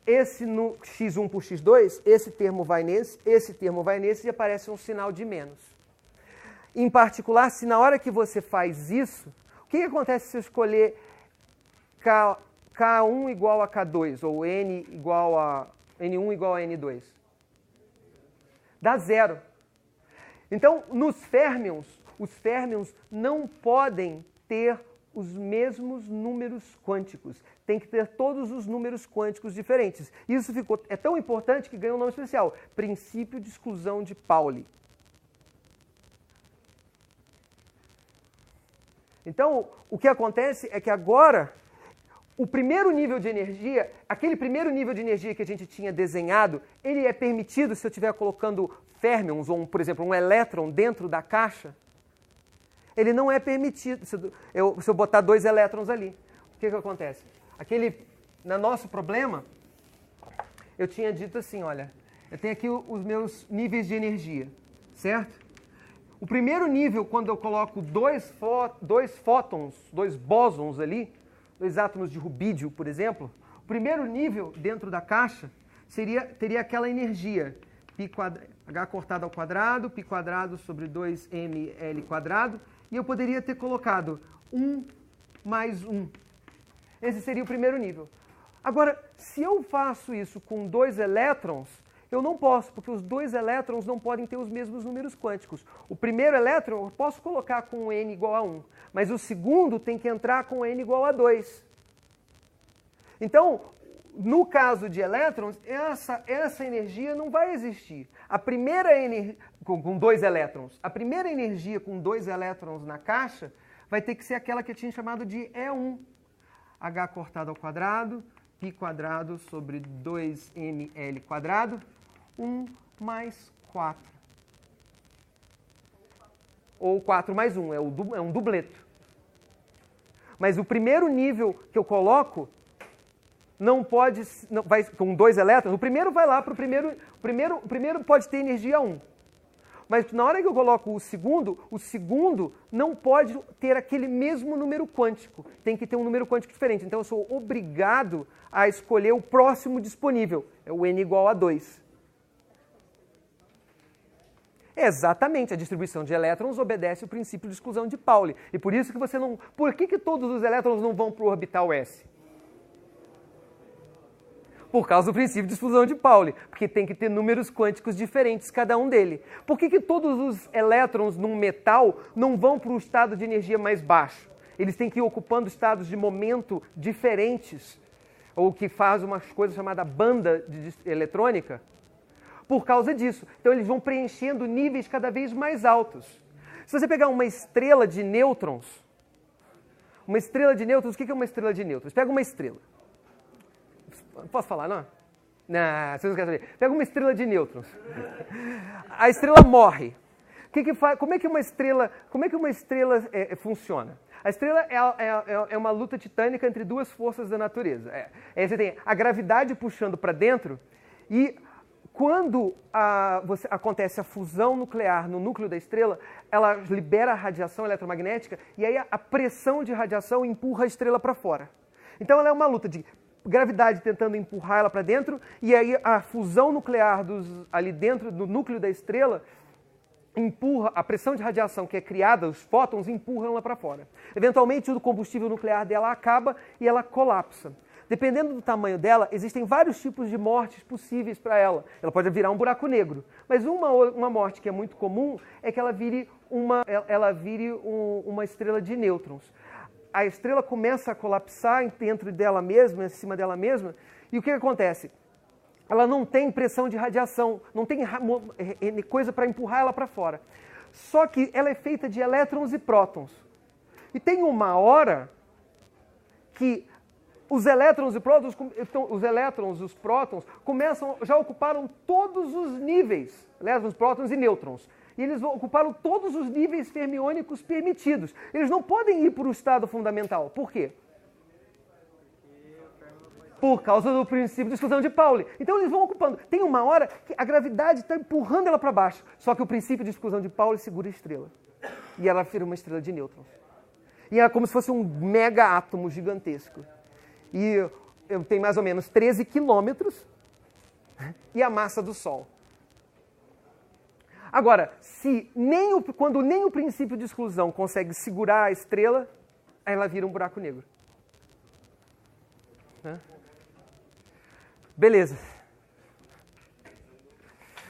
esse no x1 por x2, esse termo vai nesse, esse termo vai nesse e aparece um sinal de menos. Em particular, se na hora que você faz isso, o que acontece se eu escolher K1 igual a K2 ou N1 igual a N2? Dá zero. Então, nos férmions, os férmions não podem ter os mesmos números quânticos. Tem que ter todos os números quânticos diferentes. Isso é tão importante que ganhou um nome especial, princípio de exclusão de Pauli. Então, o que acontece é que agora, o primeiro nível de energia, aquele primeiro nível de energia que a gente tinha desenhado, ele é permitido se eu estiver colocando férmions, ou, por exemplo, um elétron dentro da caixa. Ele não é permitido. Se eu botar 2 elétrons ali, o que acontece? No nosso problema, eu tinha dito assim, olha, eu tenho aqui os meus níveis de energia, certo? O primeiro nível, quando eu coloco dois fótons, 2 bósons ali, 2 átomos de rubídio, por exemplo, o primeiro nível dentro da caixa teria aquela energia, H cortado ao quadrado, π quadrado sobre 2ml quadrado, e eu poderia ter colocado 1 mais 1. Esse seria o primeiro nível. Agora, se eu faço isso com 2 elétrons, eu não posso, porque os 2 elétrons não podem ter os mesmos números quânticos. O primeiro elétron eu posso colocar com n igual a 1, mas o segundo tem que entrar com n igual a 2. Então, no caso de elétrons, essa energia não vai existir. A primeira energia com 2 elétrons, a primeira energia com 2 elétrons na caixa vai ter que ser aquela que eu tinha chamado de E1. H cortado ao quadrado, π quadrado sobre 2ml quadrado, 1 mais 4. Ou 4 mais 1, é um dupleto. Mas o primeiro nível que eu coloco não pode, vai com 2 elétrons, o primeiro vai lá para o primeiro pode ter energia 1. Mas na hora que eu coloco o segundo não pode ter aquele mesmo número quântico. Tem que ter um número quântico diferente. Então eu sou obrigado a escolher o próximo disponível. É o n igual a 2. Exatamente, a distribuição de elétrons obedece ao princípio de exclusão de Pauli. E por isso que você não... Por que todos os elétrons não vão para o orbital S? Por causa do princípio de exclusão de Pauli, porque tem que ter números quânticos diferentes cada um dele. Por que todos os elétrons num metal não vão para o estado de energia mais baixo? Eles têm que ir ocupando estados de momento diferentes, ou que faz uma coisa chamada banda eletrônica, por causa disso. Então eles vão preenchendo níveis cada vez mais altos. Se você pegar uma estrela de nêutrons, o que é uma estrela de nêutrons? Pega uma estrela. Posso falar, não? Não, vocês não querem saber. Pega uma estrela de nêutrons. A estrela morre. Como é que uma estrela funciona? A estrela é uma luta titânica entre 2 forças da natureza. Aí você tem a gravidade puxando para dentro e quando acontece a fusão nuclear no núcleo da estrela, ela libera a radiação eletromagnética e aí a pressão de radiação empurra a estrela para fora. Então ela é uma luta de gravidade tentando empurrar ela para dentro, e aí a fusão nuclear ali dentro do núcleo da estrela empurra, a pressão de radiação que é criada, os fótons empurram ela para fora. Eventualmente o combustível nuclear dela acaba e ela colapsa. Dependendo do tamanho dela, existem vários tipos de mortes possíveis para ela. Ela pode virar um buraco negro, mas uma morte que é muito comum é que ela vire uma estrela de nêutrons. A estrela começa a colapsar dentro dela mesma, em cima dela mesma, e o que acontece? Ela não tem pressão de radiação, não tem coisa para empurrar ela para fora. Só que ela é feita de elétrons e prótons. E tem uma hora que os elétrons e prótons, os prótons, já ocuparam todos os níveis, elétrons, prótons e nêutrons. E eles ocuparam todos os níveis fermiônicos permitidos. Eles não podem ir para o estado fundamental. Por quê? Por causa do princípio de exclusão de Pauli. Então eles vão ocupando. Tem uma hora que a gravidade está empurrando ela para baixo. Só que o princípio de exclusão de Pauli segura a estrela. E ela vira uma estrela de nêutrons. E é como se fosse um mega átomo gigantesco. E tem mais ou menos 13 quilômetros e a massa do Sol. Agora, quando nem o princípio de exclusão consegue segurar a estrela, ela vira um buraco negro. Beleza.